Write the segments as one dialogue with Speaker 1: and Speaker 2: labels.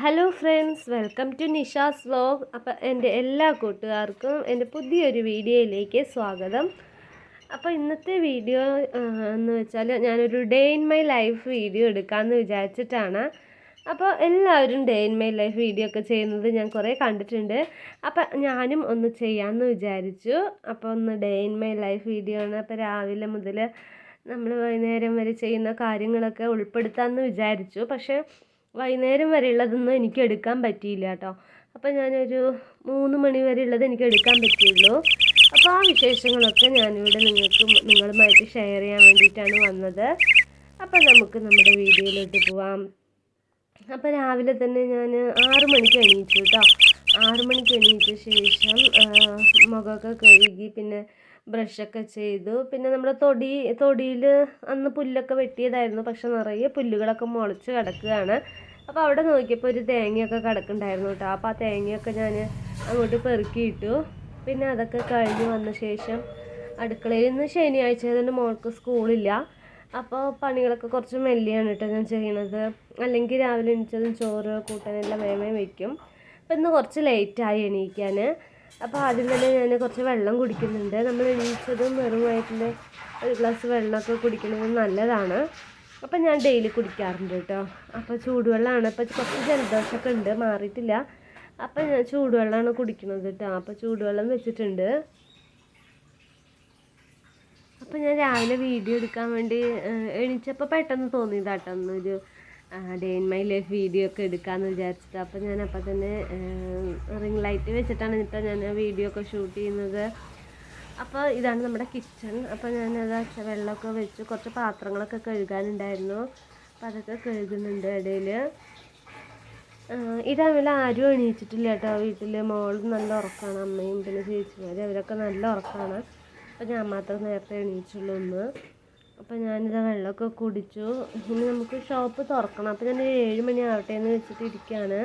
Speaker 1: Hello friends, welcome to Nisha's vlog. അപ്പോൾ എൻ്റെ എല്ലാ കൂട്ടുകാർക്കും എൻ്റെ പുതിയൊരു വീഡിയോയിലേക്ക് സ്വാഗതം. അപ്പോൾ ഇന്നത്തെ വീഡിയോ എന്ന് വെച്ചാൽ ഞാനൊരു day in my life video എടുക്കാമെന്ന് വിചാരിച്ചിട്ടാണ്. അപ്പോൾ എല്ലാവരും day in my life video ഒക്കെ ചെയ്യുന്നത് ഞാൻ കുറേ കണ്ടിട്ടുണ്ട്. അപ്പോൾ ഞാനും ഒന്ന് ചെയ്യാമെന്ന് വിചാരിച്ചു. അപ്പോൾ ഒന്ന് day in my life video ആണ്. അപ്പോൾ രാവിലെ മുതൽ നമ്മൾ വൈകുന്നേരം വരെ ചെയ്യുന്ന കാര്യങ്ങളൊക്കെ ഉൾപ്പെടുത്താമെന്ന് വിചാരിച്ചു. പക്ഷേ വൈകുന്നേരം വരെയുള്ളതൊന്നും എനിക്ക് എടുക്കാൻ പറ്റിയില്ല കേട്ടോ. അപ്പോൾ ഞാനൊരു 3 മണി വരെ ഉള്ളത് എനിക്ക് എടുക്കാൻ പറ്റുള്ളൂ. അപ്പോൾ ആ വിശേഷങ്ങളൊക്കെ ഞാനിവിടെ നിങ്ങളുമായിട്ട് ഷെയർ ചെയ്യാൻ വേണ്ടിയിട്ടാണ് വന്നത്. അപ്പോൾ നമുക്ക് നമ്മുടെ വീഡിയോയിലോട്ട് പോവാം. അപ്പോൾ രാവിലെ തന്നെ ഞാൻ 6 മണിക്ക് എണീച്ചു കേട്ടോ. 6 മണിക്ക് എണീച്ച ശേഷം മുഖമൊക്കെ കഴുകി പിന്നെ ബ്രഷൊക്കെ ചെയ്തു. പിന്നെ നമ്മുടെ തൊടിയിൽ അന്ന് പുല്ലൊക്കെ വെട്ടിയതായിരുന്നു. പക്ഷെ നിറയെ പുല്ലുകളൊക്കെ മുളച്ച് കിടക്കുകയാണ്. അപ്പോൾ അവിടെ നോക്കിയപ്പോൾ ഒരു തേങ്ങയൊക്കെ കിടക്കുന്നുണ്ടായിരുന്നു കേട്ടോ. അപ്പോൾ ആ തേങ്ങയൊക്കെ ഞാൻ അങ്ങോട്ട് പെറുക്കിയിട്ടു. പിന്നെ അതൊക്കെ കഴിഞ്ഞ് വന്ന ശേഷം അടുക്കളയിൽ നിന്ന് ശനിയാഴ്ച ആയതുകൊണ്ട് മോൾക്ക് സ്കൂളില്ല. അപ്പോൾ പണികളൊക്കെ കുറച്ച് മെല്ലിയാണ് കേട്ടോ ഞാൻ ചെയ്യണത്. അല്ലെങ്കിൽ രാവിലെ എണീച്ചതും ചോറ് കൂട്ടാനെല്ലാം വേഗം വയ്ക്കും. അപ്പോൾ ഇന്ന് കുറച്ച് ലേറ്റായി എണീക്കാൻ. അപ്പോൾ ആദ്യം തന്നെ ഞാൻ കുറച്ച് വെള്ളം കുടിക്കുന്നുണ്ട്. നമ്മൾ എണീച്ചതും വെറും വയറ്റിൽ ഒരു ഗ്ലാസ് വെള്ളമൊക്കെ കുടിക്കുന്നത് നല്ലതാണ്. അപ്പോൾ ഞാൻ ഡെയിലി കുടിക്കാറുണ്ട് കേട്ടോ. അപ്പോൾ ചൂടുവെള്ളമാണ്. അപ്പോൾ കുറച്ച് ജലദോഷമൊക്കെ ഉണ്ട്, മാറിയിട്ടില്ല. അപ്പോൾ ഞാൻ ചൂടുവെള്ളമാണ് കുടിക്കുന്നത് കേട്ടോ. അപ്പോൾ ചൂടുവെള്ളം വെച്ചിട്ടുണ്ട്. അപ്പോൾ ഞാൻ രാവിലെ വീഡിയോ എടുക്കാൻ വേണ്ടി എണീച്ചപ്പോൾ പെട്ടെന്ന് തോന്നിയതാട്ടോ ഒന്നൊരു day in my life video ഒക്കെ എടുക്കാമെന്ന് വിചാരിച്ചിട്ട്. അപ്പോൾ ഞാൻ അപ്പം തന്നെ റിംഗ് ലൈറ്റ് വെച്ചിട്ടാണ് ഇപ്പോൾ ഞാൻ വീഡിയോ ഒക്കെ ഷൂട്ട് ചെയ്യുന്നത്. അപ്പോൾ ഇതാണ് നമ്മുടെ കിച്ചൺ. അപ്പോൾ ഞാനത് വെള്ളമൊക്കെ വെച്ച് കുറച്ച് പാത്രങ്ങളൊക്കെ കഴുകാനുണ്ടായിരുന്നു. അപ്പോൾ അതൊക്കെ കഴുകുന്നുണ്ട് ഇടയിൽ. ഈ ടൈമിൽ ആരും എണീച്ചിട്ടില്ല കേട്ടോ വീട്ടിൽ. മോളും നല്ല ഉറക്കമാണ്, അമ്മയും പിന്നെ ചേച്ചിമാർ അവരൊക്കെ നല്ല ഉറക്കമാണ്. അപ്പോൾ ഞാൻ മാത്രം നേരത്തെ എണീച്ചുള്ളൂ ഒന്ന്. അപ്പോൾ ഞാനിതാ വെള്ളമൊക്കെ കുടിച്ചു. ഇനി നമുക്ക് ഷോപ്പ് തുറക്കണം. അപ്പോൾ ഞാൻ 7 മണി ആവട്ടെ എന്ന് വെച്ചിട്ട് ഇരിക്കുകയാണ്.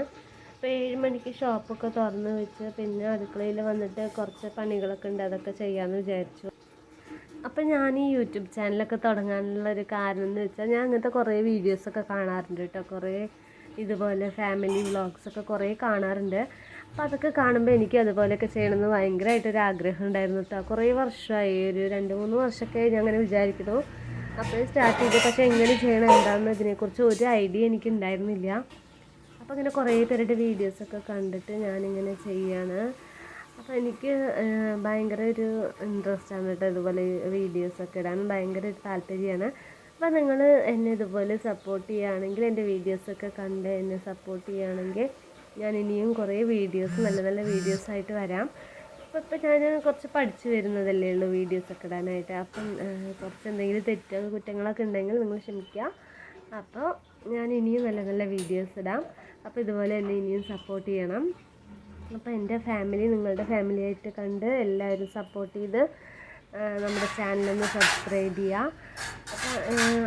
Speaker 1: അപ്പോൾ 7 മണിക്ക് ഷോപ്പൊക്കെ തുറന്ന് വെച്ച് പിന്നെ അടുക്കളയിൽ വന്നിട്ട് കുറച്ച് പണികളൊക്കെ ഉണ്ട്, അതൊക്കെ ചെയ്യാമെന്ന് വിചാരിച്ചു. അപ്പോൾ ഞാൻ ഈ യൂട്യൂബ് ചാനലൊക്കെ തുടങ്ങാനുള്ളൊരു കാരണം എന്ന് വെച്ചാൽ ഞാൻ അങ്ങനത്തെ കുറേ വീഡിയോസൊക്കെ കാണാറുണ്ട് കേട്ടോ. കുറേ ഇതുപോലെ ഫാമിലി വ്ളോഗ്സൊക്കെ കുറേ കാണാറുണ്ട്. അപ്പോൾ അതൊക്കെ കാണുമ്പോൾ എനിക്ക് അതുപോലെയൊക്കെ ചെയ്യണമെന്ന് ഭയങ്കരമായിട്ടൊരു ആഗ്രഹം ഉണ്ടായിരുന്നു കേട്ടോ. കുറേ വർഷമായി, ഒരു 2-3 വർഷമൊക്കെ ഞാൻ അങ്ങനെ വിചാരിക്കുന്നു. അപ്പോൾ സ്റ്റാർട്ട് ചെയ്തു. പക്ഷേ എങ്ങനെ ചെയ്യണം എന്താണെന്ന് ഇതിനെക്കുറിച്ച് ഒരു ഐഡിയ എനിക്ക് ഉണ്ടായിരുന്നില്ല. അപ്പോൾ ഇങ്ങനെ കുറേ പേരുടെ വീഡിയോസൊക്കെ കണ്ടിട്ട് ഞാനിങ്ങനെ ചെയ്യാണ്. അപ്പോൾ എനിക്ക് ഭയങ്കര ഒരു ഇൻട്രസ്റ്റാണ് കേട്ടോ ഇതുപോലെ വീഡിയോസൊക്കെ ഇടാൻ ഭയങ്കര ഒരു താല്പര്യമാണ്. അപ്പോൾ നിങ്ങൾ എന്നെ ഇതുപോലെ സപ്പോർട്ട് ചെയ്യുകയാണെങ്കിൽ, എൻ്റെ വീഡിയോസൊക്കെ കണ്ട് എന്നെ സപ്പോർട്ട് ചെയ്യുകയാണെങ്കിൽ ഞാൻ ഇനിയും കുറേ വീഡിയോസ് നല്ല നല്ല വീഡിയോസായിട്ട് വരാം. അപ്പോൾ ഞാൻ കുറച്ച് പഠിച്ചു വരുന്നതല്ലേ ഉള്ളൂ വീഡിയോസൊക്കെ ഇടാനായിട്ട്. അപ്പം കുറച്ച് എന്തെങ്കിലും കുറ്റങ്ങളൊക്കെ ഉണ്ടെങ്കിൽ നിങ്ങൾ ക്ഷമിക്കുക. അപ്പോൾ ഞാൻ ഇനിയും നല്ല നല്ല വീഡിയോസ് ഇടാം. അപ്പോൾ ഇതുപോലെ എന്നെ ഇനിയും സപ്പോർട്ട് ചെയ്യണം. അപ്പോൾ എൻ്റെ ഫാമിലി നിങ്ങളുടെ ഫാമിലിയായിട്ട് കണ്ട് എല്ലാവരും സപ്പോർട്ട് ചെയ്ത് നമ്മുടെ ചാനലൊന്ന് സബ്സ്ക്രൈബ് ചെയ്യുക. അപ്പോൾ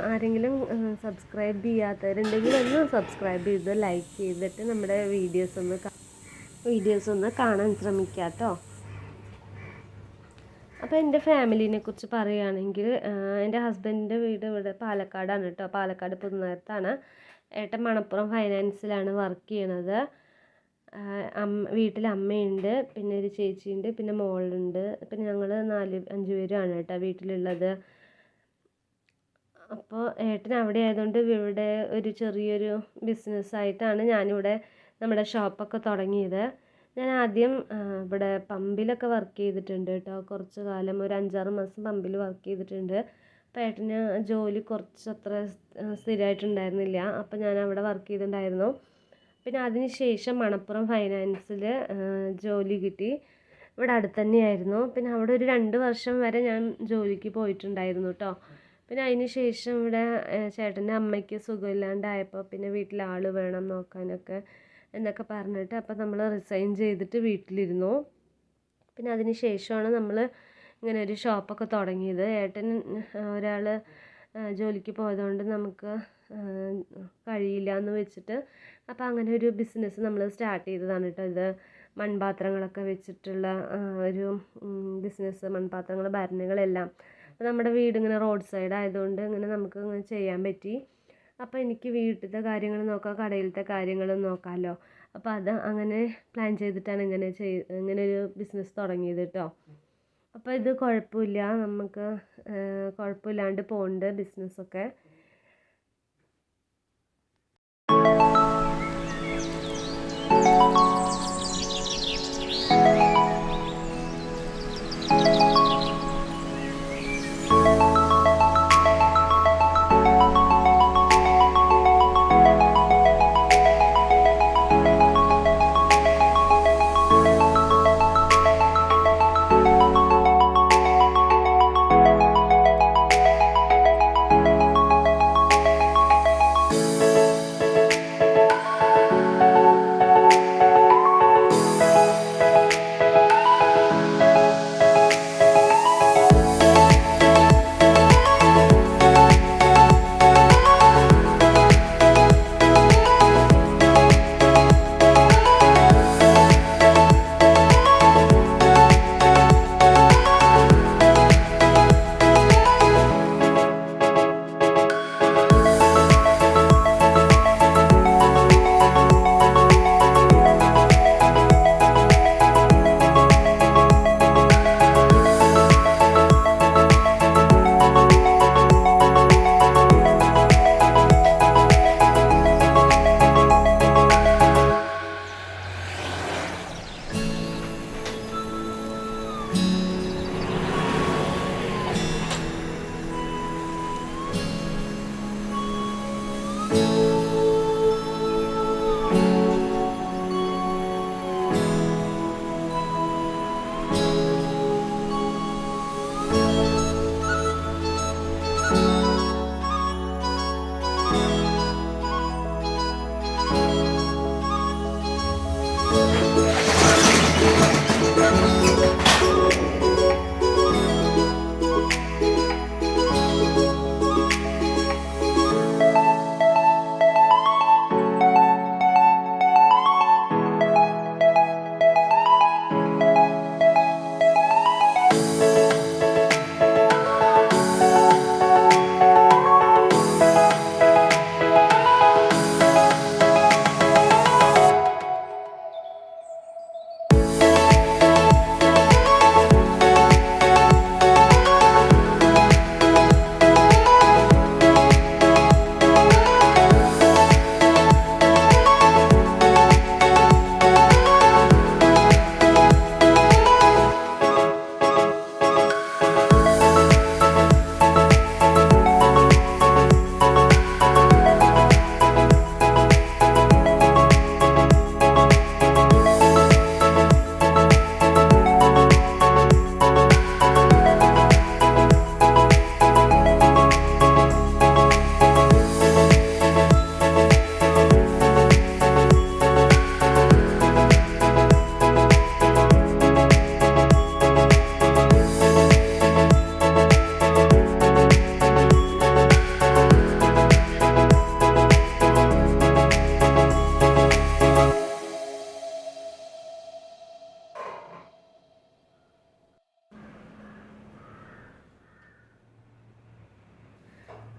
Speaker 1: ആരെങ്കിലും സബ്സ്ക്രൈബ് ചെയ്യാത്തവരുണ്ടെങ്കിൽ ഒന്ന് സബ്സ്ക്രൈബ് ചെയ്ത് ലൈക്ക് ചെയ്തിട്ട് നമ്മുടെ വീഡിയോസ് ഒന്ന് കാണാൻ ശ്രമിക്കുക കേട്ടോ. അപ്പോൾ എൻ്റെ ഫാമിലീനെ കുറിച്ച് പറയുകയാണെങ്കിൽ എൻ്റെ ഹസ്ബൻഡിൻ്റെ വീട് ഇവിടെ പാലക്കാടാണ് കേട്ടോ. പാലക്കാട് പുതുനഗരത്താണ്. ഏട്ടൻ മണപ്പുറം ഫൈനാൻസിലാണ് വർക്ക് ചെയ്യണത്. വീട്ടിൽ അമ്മയുണ്ട്, പിന്നെ ഒരു ചേച്ചിയുണ്ട്, പിന്നെ മോളുണ്ട്. പിന്നെ ഞങ്ങൾ 4-5 പേരാണ് കേട്ടോ വീട്ടിലുള്ളത്. അപ്പോൾ ഏട്ടൻ അവിടെ ആയതുകൊണ്ട് ഇവിടെ ഒരു ചെറിയൊരു ബിസിനസ്സായിട്ടാണ് ഞാനിവിടെ നമ്മുടെ ഷോപ്പൊക്കെ തുടങ്ങിയത്. ഞാൻ ആദ്യം ഇവിടെ പമ്പിലൊക്കെ വർക്ക് ചെയ്തിട്ടുണ്ട് കേട്ടോ. കുറച്ച് കാലം ഒരു 5-6 മാസം പമ്പിൽ വർക്ക് ചെയ്തിട്ടുണ്ട്. അപ്പോൾ ഏട്ടന് ജോലി കുറച്ചത്ര സ്ഥിരമായിട്ടുണ്ടായിരുന്നില്ല. അപ്പോൾ ഞാൻ അവിടെ വർക്ക് ചെയ്തിട്ടുണ്ടായിരുന്നു. പിന്നെ അതിന് ശേഷം മണപ്പുറം ഫൈനാൻസിൽ ജോലി കിട്ടി. ഇവിടെ അടുത്ത് തന്നെയായിരുന്നു. പിന്നെ അവിടെ ഒരു 2 വർഷം വരെ ഞാൻ ജോലിക്ക് പോയിട്ടുണ്ടായിരുന്നു കേട്ടോ. പിന്നെ അതിന് ശേഷം ഇവിടെ ചേട്ടൻ്റെ അമ്മയ്ക്ക് സുഖമില്ലാണ്ടായപ്പോൾ പിന്നെ വീട്ടിൽ ആൾ വേണം നോക്കാനൊക്കെ എന്നൊക്കെ പറഞ്ഞിട്ട് അപ്പോൾ നമ്മൾ റിസൈൻ ചെയ്തിട്ട് വീട്ടിലിരുന്നു. പിന്നെ അതിന് ശേഷമാണ് നമ്മൾ ഇങ്ങനെ ഒരു ഷോപ്പൊക്കെ തുടങ്ങിയത്. ഏട്ടൻ ഒരാൾ ജോലിക്ക് പോയതുകൊണ്ട് നമുക്ക് കഴിയില്ല എന്ന് വെച്ചിട്ട് അപ്പോൾ അങ്ങനെ ഒരു ബിസിനസ് നമ്മൾ സ്റ്റാർട്ട് ചെയ്തതാണ് കേട്ടോ. ഇത് മൺപാത്രങ്ങളൊക്കെ വെച്ചിട്ടുള്ള ഒരു ബിസിനസ്. മൺപാത്രങ്ങൾ, ഭരണികളെല്ലാം. അപ്പോൾ നമ്മുടെ വീട് ഇങ്ങനെ റോഡ് സൈഡ് ആയതുകൊണ്ട് ഇങ്ങനെ നമുക്ക് ഇങ്ങനെ ചെയ്യാൻ പറ്റി. അപ്പോൾ എനിക്ക് വീട്ടിലത്തെ കാര്യങ്ങൾ നോക്കാം, കടയിലത്തെ കാര്യങ്ങളും നോക്കാമല്ലോ. അപ്പോൾ അത് അങ്ങനെ പ്ലാൻ ചെയ്തിട്ടാണ് ഇങ്ങനെ ഒരു ബിസിനസ് തുടങ്ങിയത് കേട്ടോ. അപ്പോൾ ഇത് കുഴപ്പമില്ല, നമുക്ക് കുഴപ്പമില്ലാണ്ട് പോകുന്നുണ്ട് ബിസിനസ്സൊക്കെ.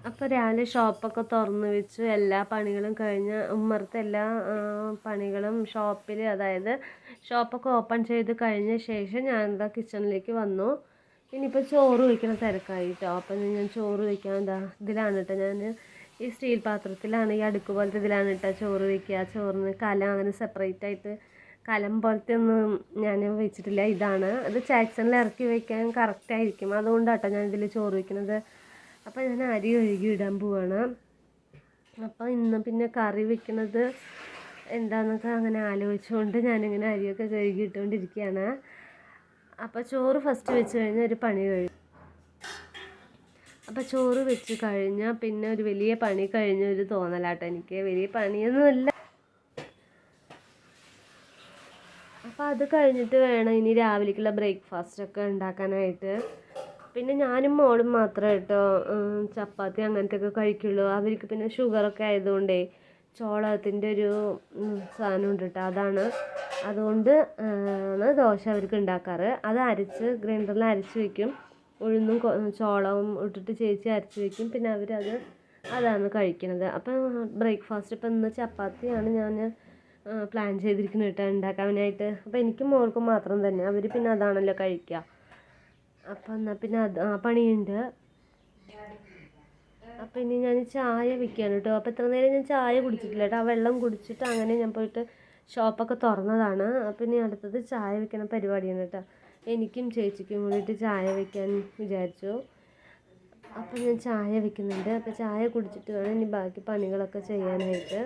Speaker 1: അപ്പോൾ രാവിലെ ഷോപ്പൊക്കെ തുറന്ന് വെച്ചു, എല്ലാ പണികളും കഴിഞ്ഞ് ഉമ്മറത്തെ എല്ലാ പണികളും ഷോപ്പിൽ, അതായത് ഷോപ്പൊക്കെ ഓപ്പൺ ചെയ്ത് കഴിഞ്ഞ ശേഷം ഞാൻ എന്താ കിച്ചണിലേക്ക് വന്നു. ഇനിയിപ്പോൾ ചോറ് വയ്ക്കുന്ന തിരക്കായി കേട്ടോ. അപ്പം ഞാൻ ചോറ് വയ്ക്കാൻ ഇതിലാണ് കേട്ടോ, ഞാൻ ഈ സ്റ്റീൽ പാത്രത്തിലാണ്, ഈ അടുക്ക് പോലത്തെ ഇതിലാണ് കേട്ടോ ചോറ് വയ്ക്കുക. ചോറിന് കലം അങ്ങനെ സെപ്പറേറ്റ് ആയിട്ട് കലം പോലത്തെ ഒന്നും ഞാൻ വെച്ചിട്ടില്ല. ഇതാണ്, അത് ചാക്സണിൽ ഇറക്കി വയ്ക്കാൻ കറക്റ്റായിരിക്കും, അതുകൊണ്ടാട്ടോ ഞാൻ ഇതിൽ ചോറ് വയ്ക്കുന്നത്. അപ്പോൾ ഞാൻ അരി കഴുകി ഇടാൻ പോവാണ്. അപ്പോൾ ഇന്ന് പിന്നെ കറി വെക്കുന്നത് എന്താണെന്നൊക്കെ അങ്ങനെ ആലോചിച്ചുകൊണ്ട് ഞാനിങ്ങനെ അരിയൊക്കെ കഴുകി ഇട്ടുകൊണ്ടിരിക്കുകയാണ്. അപ്പോൾ ചോറ് ഫസ്റ്റ് വെച്ച് കഴിഞ്ഞാൽ ഒരു പണി കഴിയും. അപ്പോൾ ചോറ് വെച്ച് കഴിഞ്ഞാൽ പിന്നെ ഒരു വലിയ പണി കഴിഞ്ഞൊരു തോന്നലാട്ടോ എനിക്ക്. വലിയ പണിയൊന്നുമില്ല. അപ്പോൾ അത് കഴിഞ്ഞിട്ട് വേണം ഇനി രാവിലേക്കുള്ള ബ്രേക്ക്ഫാസ്റ്റൊക്കെ ഉണ്ടാക്കാനായിട്ട്. പിന്നെ ഞാനും മോളും മാത്രമേ കേട്ടോ ചപ്പാത്തി അങ്ങനത്തെ ഒക്കെ കഴിക്കുള്ളൂ. അവർക്ക് പിന്നെ ഷുഗറൊക്കെ ആയതുകൊണ്ടേ ചോളത്തിൻ്റെ ഒരു സാധനം ഉണ്ട് കേട്ടോ, അതുകൊണ്ട് ദോശ അവർക്ക് ഉണ്ടാക്കാറ്. അത് ഗ്രൈൻഡറിൽ അരച്ച് വയ്ക്കും. ഉഴുന്നും ചോളവും ഇട്ടിട്ട് ചേച്ചി അരച്ച് വയ്ക്കും. പിന്നെ അവരത് അതാണ് കഴിക്കുന്നത്. അപ്പം ബ്രേക്ക്ഫാസ്റ്റ് ഇപ്പം ഇന്ന് ചപ്പാത്തിയാണ് ഞാൻ പ്ലാൻ ചെയ്തിരിക്കുന്നത് കേട്ടോ ഉണ്ടാക്കാനായിട്ട്. അപ്പോൾ എനിക്കും മോൾക്കും മാത്രം തന്നെ, അവർ പിന്നെ അതാണല്ലോ കഴിക്കുക. അപ്പം എന്നാൽ പിന്നെ അത് ആ പണിയുണ്ട്. അപ്പം ഇനി ഞാൻ ചായ വെക്കുകയാണ് കേട്ടോ. അപ്പോൾ ഇത്ര നേരം ഞാൻ ചായ കുടിച്ചിട്ടില്ല കേട്ടോ. ആ വെള്ളം കുടിച്ചിട്ട് അങ്ങനെ ഞാൻ പോയിട്ട് ഷോപ്പൊക്കെ തുറന്നതാണ്. അപ്പം ഇനി അടുത്തത് ചായ വെക്കണ പരിപാടിയാണ് കേട്ടോ. എനിക്കും ചേച്ചിക്കും കൂടിയിട്ട് ചായ വെക്കാൻ വിചാരിച്ചു. അപ്പം ഞാൻ ചായ വെക്കുന്നുണ്ട്. അപ്പോൾ ചായ കുടിച്ചിട്ട് വേണം ഇനി ബാക്കി പണികളൊക്കെ ചെയ്യാനായിട്ട്.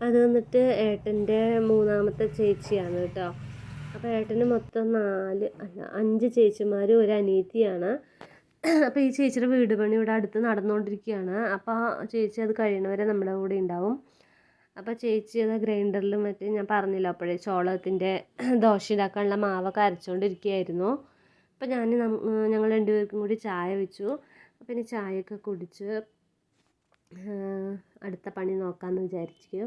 Speaker 1: അത് വന്നിട്ട് ഏട്ടൻ്റെ മൂന്നാമത്തെ ചേച്ചിയാണ് കേട്ടോ. അപ്പോൾ ഏട്ടന് മൊത്തം 5 ചേച്ചിമാരും ഒരു അനിയത്തിയാണ്. അപ്പോൾ ഈ ചേച്ചിയുടെ വീട് പണി ഇവിടെ അടുത്ത് നടന്നുകൊണ്ടിരിക്കുകയാണ്. അപ്പോൾ ആ ചേച്ചി അത് കഴിയണവരെ നമ്മുടെ കൂടെ ഉണ്ടാവും. അപ്പോൾ ചേച്ചി അത് ഗ്രൈൻഡറിൽ മറ്റേ ഞാൻ പറഞ്ഞില്ല അപ്പോഴേ ചോളത്തിൻ്റെ ദോശ ഉണ്ടാക്കാനുള്ള മാവൊക്കെ അരച്ചുകൊണ്ടിരിക്കുകയായിരുന്നു. അപ്പോൾ ഞങ്ങൾ രണ്ടുപേർക്കും കൂടി ചായ വെച്ചു. അപ്പോൾ ഇനി ചായയൊക്കെ കുടിച്ച് അടുത്ത പണി നോക്കാമെന്ന് വിചാരിച്ചു.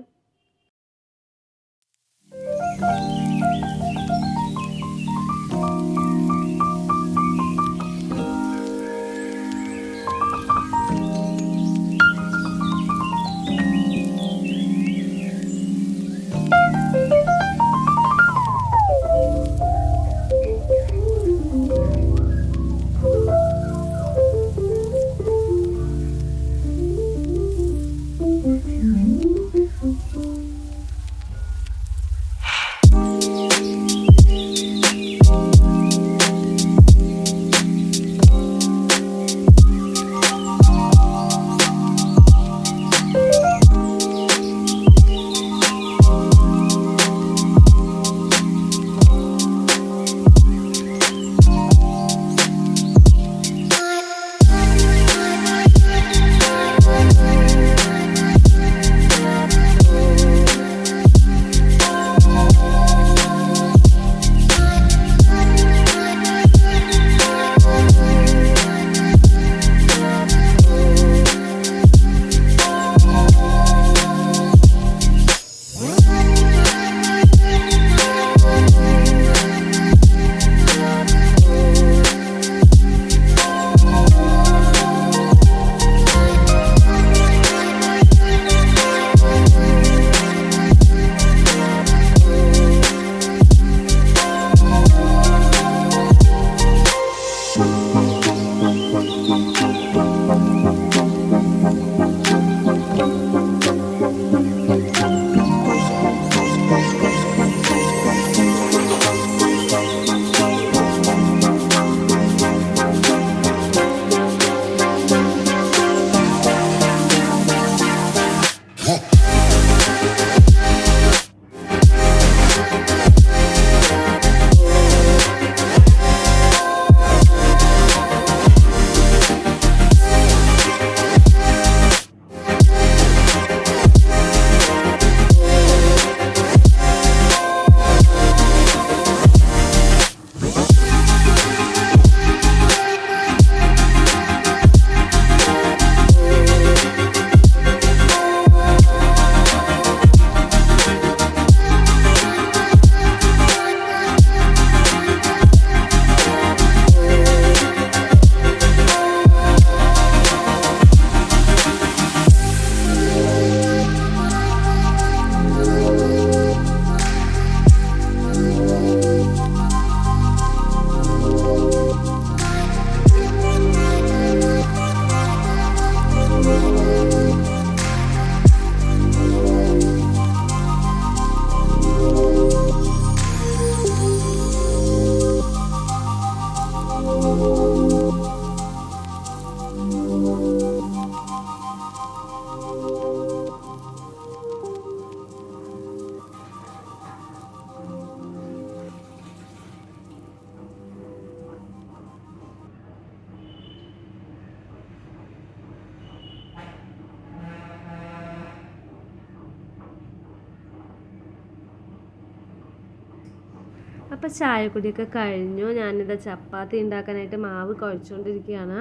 Speaker 1: അപ്പോൾ ചായക്കുടിയൊക്കെ കഴിഞ്ഞു. ഞാനിത് ചപ്പാത്തി ഉണ്ടാക്കാനായിട്ട് മാവ് കുഴച്ചുകൊണ്ടിരിക്കുകയാണ്.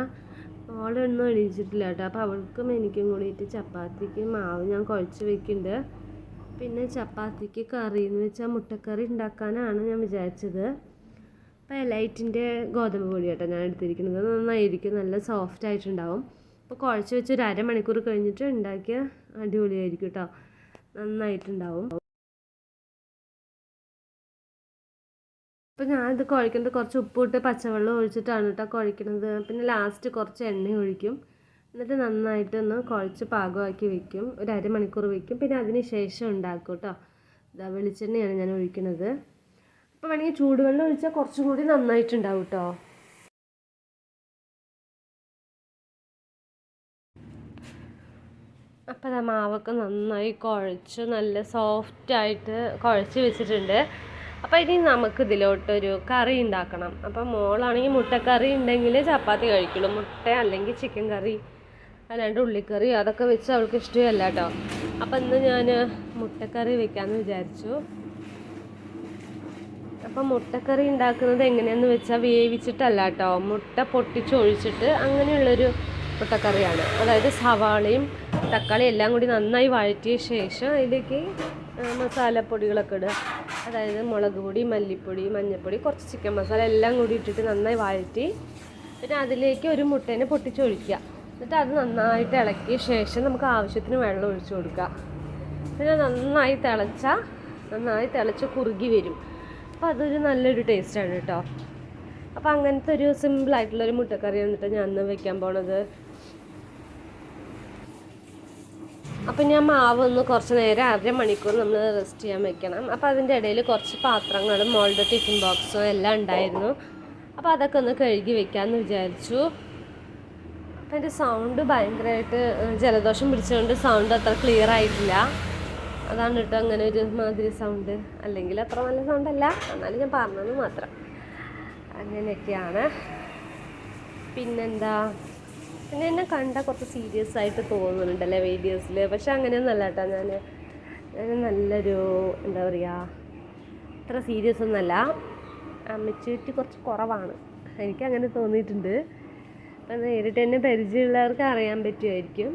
Speaker 1: മോളൊന്നും എണീച്ചിട്ടില്ല കേട്ടോ. അപ്പോൾ അവൾക്കും എനിക്കും കൂടിയിട്ട് ചപ്പാത്തിക്ക് മാവ് ഞാൻ കുഴച്ച് വെക്കുന്നുണ്ട്. പിന്നെ ചപ്പാത്തിക്ക് കറി എന്ന് വെച്ചാൽ മുട്ടക്കറി ഉണ്ടാക്കാനാണ് ഞാൻ വിചാരിച്ചത്. അപ്പോൾ എലൈറ്റിൻ്റെ ഗോതമ്പ് പൊടി കേട്ടോ ഞാൻ എടുത്തിരിക്കുന്നത്. നന്നായിരിക്കും, നല്ല സോഫ്റ്റ് ആയിട്ടുണ്ടാവും. അപ്പോൾ കുഴച്ച് വെച്ച് ഒരു അരമണിക്കൂർ കഴിഞ്ഞിട്ട് ഉണ്ടാക്കിയ അടിപൊളിയായിരിക്കും കേട്ടോ, നന്നായിട്ടുണ്ടാവും. അപ്പോൾ ഞാനിത് കുഴക്കുന്നത് കുറച്ച് ഉപ്പിട്ട് പച്ചവെള്ളം ഒഴിച്ചിട്ടാണ് കേട്ടോ കുഴക്കുന്നത്. പിന്നെ ലാസ്റ്റ് കുറച്ച് എണ്ണ ഒഴിക്കും. എന്നിട്ട് നന്നായിട്ടൊന്ന് കുഴച്ച് പാകമാക്കി വെക്കും. ഒരു അരമണിക്കൂർ വെക്കും. പിന്നെ അതിന് ശേഷം ഉണ്ടാക്കും കേട്ടോ. ഇതാ വെളിച്ചെണ്ണയാണ് ഞാൻ ഒഴിക്കുന്നത്. അപ്പോൾ വേണമെങ്കിൽ ചൂടുവെള്ളം ഒഴിച്ചാൽ കുറച്ചും കൂടി നന്നായിട്ടുണ്ടാവും കേട്ടോ. അപ്പോൾ ആ മാവൊക്കെ നന്നായി കുഴച്ച് നല്ല സോഫ്റ്റായിട്ട് കുഴച്ച് വെച്ചിട്ടുണ്ട്. അപ്പോൾ ഇനി നമുക്ക് ഇതിലോട്ടൊരു കറി ഉണ്ടാക്കണം. അപ്പോൾ മോളാണെങ്കിൽ മുട്ടക്കറി ഉണ്ടെങ്കിൽ ചപ്പാത്തി കഴിക്കുള്ളൂ. മുട്ട അല്ലെങ്കിൽ ചിക്കൻ കറി അല്ലാണ്ട് ഉള്ളിക്കറി അതൊക്കെ വെച്ച് അവൾക്ക് ഇഷ്ടമല്ല കേട്ടോ. അപ്പോൾ ഇന്ന് ഞാൻ മുട്ടക്കറി വെക്കാമെന്ന് വിചാരിച്ചു. അപ്പോൾ മുട്ടക്കറി ഉണ്ടാക്കുന്നത് എങ്ങനെയാണെന്ന് വെച്ചാൽ വേവിച്ചിട്ടല്ല കേട്ടോ, മുട്ട പൊട്ടിച്ചൊഴിച്ചിട്ട് അങ്ങനെയുള്ളൊരു മുട്ടക്കറിയാണ്. അതായത് സവാളയും തക്കാളി എല്ലാം കൂടി നന്നായി വഴറ്റിയ ശേഷം അതിലേക്ക് മസാലപ്പൊടികളൊക്കെ ഇടുക. അതായത് മുളക് പൊടി, മല്ലിപ്പൊടി, മഞ്ഞൾപ്പൊടി, കുറച്ച് ചിക്കൻ മസാല എല്ലാം കൂടി ഇട്ടിട്ട് നന്നായി വഴറ്റി പിന്നെ അതിലേക്ക് ഒരു മുട്ടേനെ പൊട്ടിച്ചൊഴിക്കുക. എന്നിട്ട് അത് നന്നായിട്ട് ഇളക്കിയ ശേഷം നമുക്ക് ആവശ്യത്തിന് വെള്ളം ഒഴിച്ച് കൊടുക്കുക. പിന്നെ നന്നായി തിളച്ച് കുറുകി വരും. അപ്പോൾ അതൊരു നല്ലൊരു ടേസ്റ്റാണ് കേട്ടോ. അപ്പോൾ അങ്ങനത്തെ ഒരു സിമ്പിളായിട്ടുള്ളൊരു മുട്ടക്കറി വന്നിട്ട് ഞാൻ ഇന്ന് വെക്കാൻ പോണത്. അപ്പം ഞാൻ മാവ് ഒന്ന് കുറച്ച് നേരം അരമണിക്കൂർ നമ്മൾ റെസ്റ്റ് ചെയ്യാൻ വെക്കണം. അപ്പോൾ അതിൻ്റെ ഇടയിൽ കുറച്ച് പാത്രങ്ങളും മോളുടെ ടിഫിൻ ബോക്സും എല്ലാം ഉണ്ടായിരുന്നു. അപ്പോൾ അതൊക്കെ ഒന്ന് കഴുകി വെക്കാമെന്ന് വിചാരിച്ചു. അപ്പോൾ എൻ്റെ സൗണ്ട് ഭയങ്കരമായിട്ട് ജലദോഷം പിടിച്ചുകൊണ്ട് സൗണ്ട് അത്ര ക്ലിയർ ആയിട്ടില്ല. അതാണ് കേട്ടോ അങ്ങനെ ഒരു മാതിരി സൗണ്ട്. അല്ലെങ്കിൽ അത്ര നല്ല സൗണ്ടല്ല, എന്നാലും ഞാൻ പറഞ്ഞത് മാത്രം. അങ്ങനെയൊക്കെയാണ്. പിന്നെന്താ, പിന്നെ എന്നെ കണ്ടാൽ കുറച്ച് സീരിയസ് ആയിട്ട് തോന്നുന്നുണ്ടല്ലേ വീഡിയോസിൽ. പക്ഷെ അങ്ങനെയൊന്നുമല്ല കേട്ടോ. ഞാൻ നല്ലൊരു എന്താ പറയുക, അത്ര സീരിയസ് ഒന്നുമല്ല. മെച്യൂരിറ്റി കുറച്ച് കുറവാണ്, എനിക്കങ്ങനെ തോന്നിയിട്ടുണ്ട്. അപ്പം നേരിട്ട് എന്നെ പരിചയമുള്ളവർക്ക് അറിയാൻ പറ്റുമായിരിക്കും.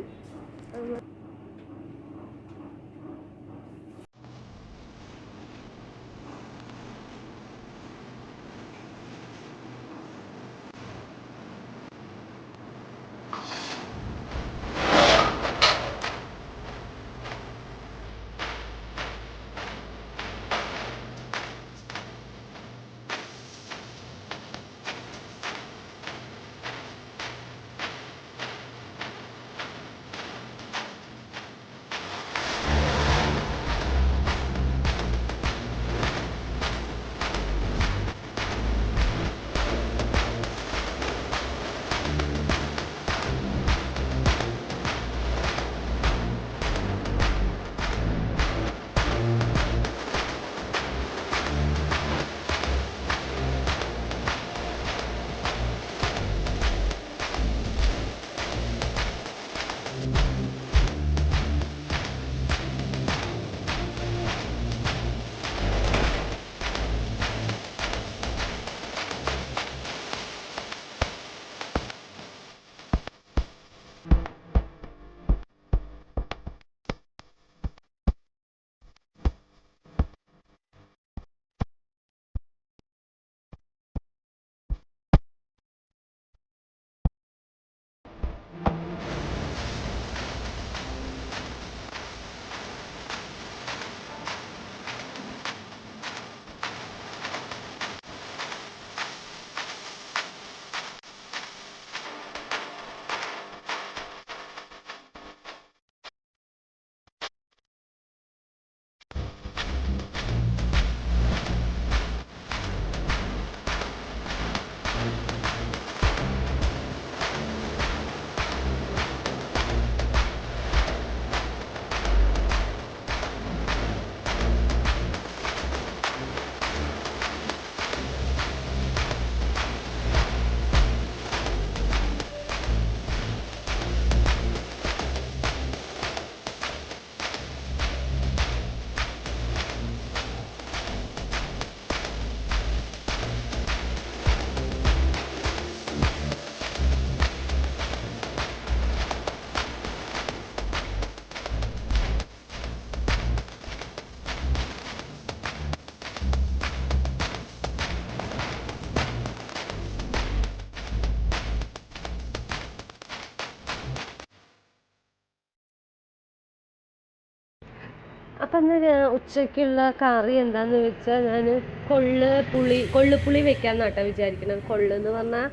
Speaker 1: അപ്പം അന്ന് ഉച്ചയ്ക്കുള്ള കറി എന്താണെന്ന് വെച്ചാൽ ഞാൻ കൊള്ളുപുളി വെക്കാമെന്നാണ് കേട്ടോ വിചാരിക്കുന്നത്. കൊള്ളെന്ന് പറഞ്ഞാൽ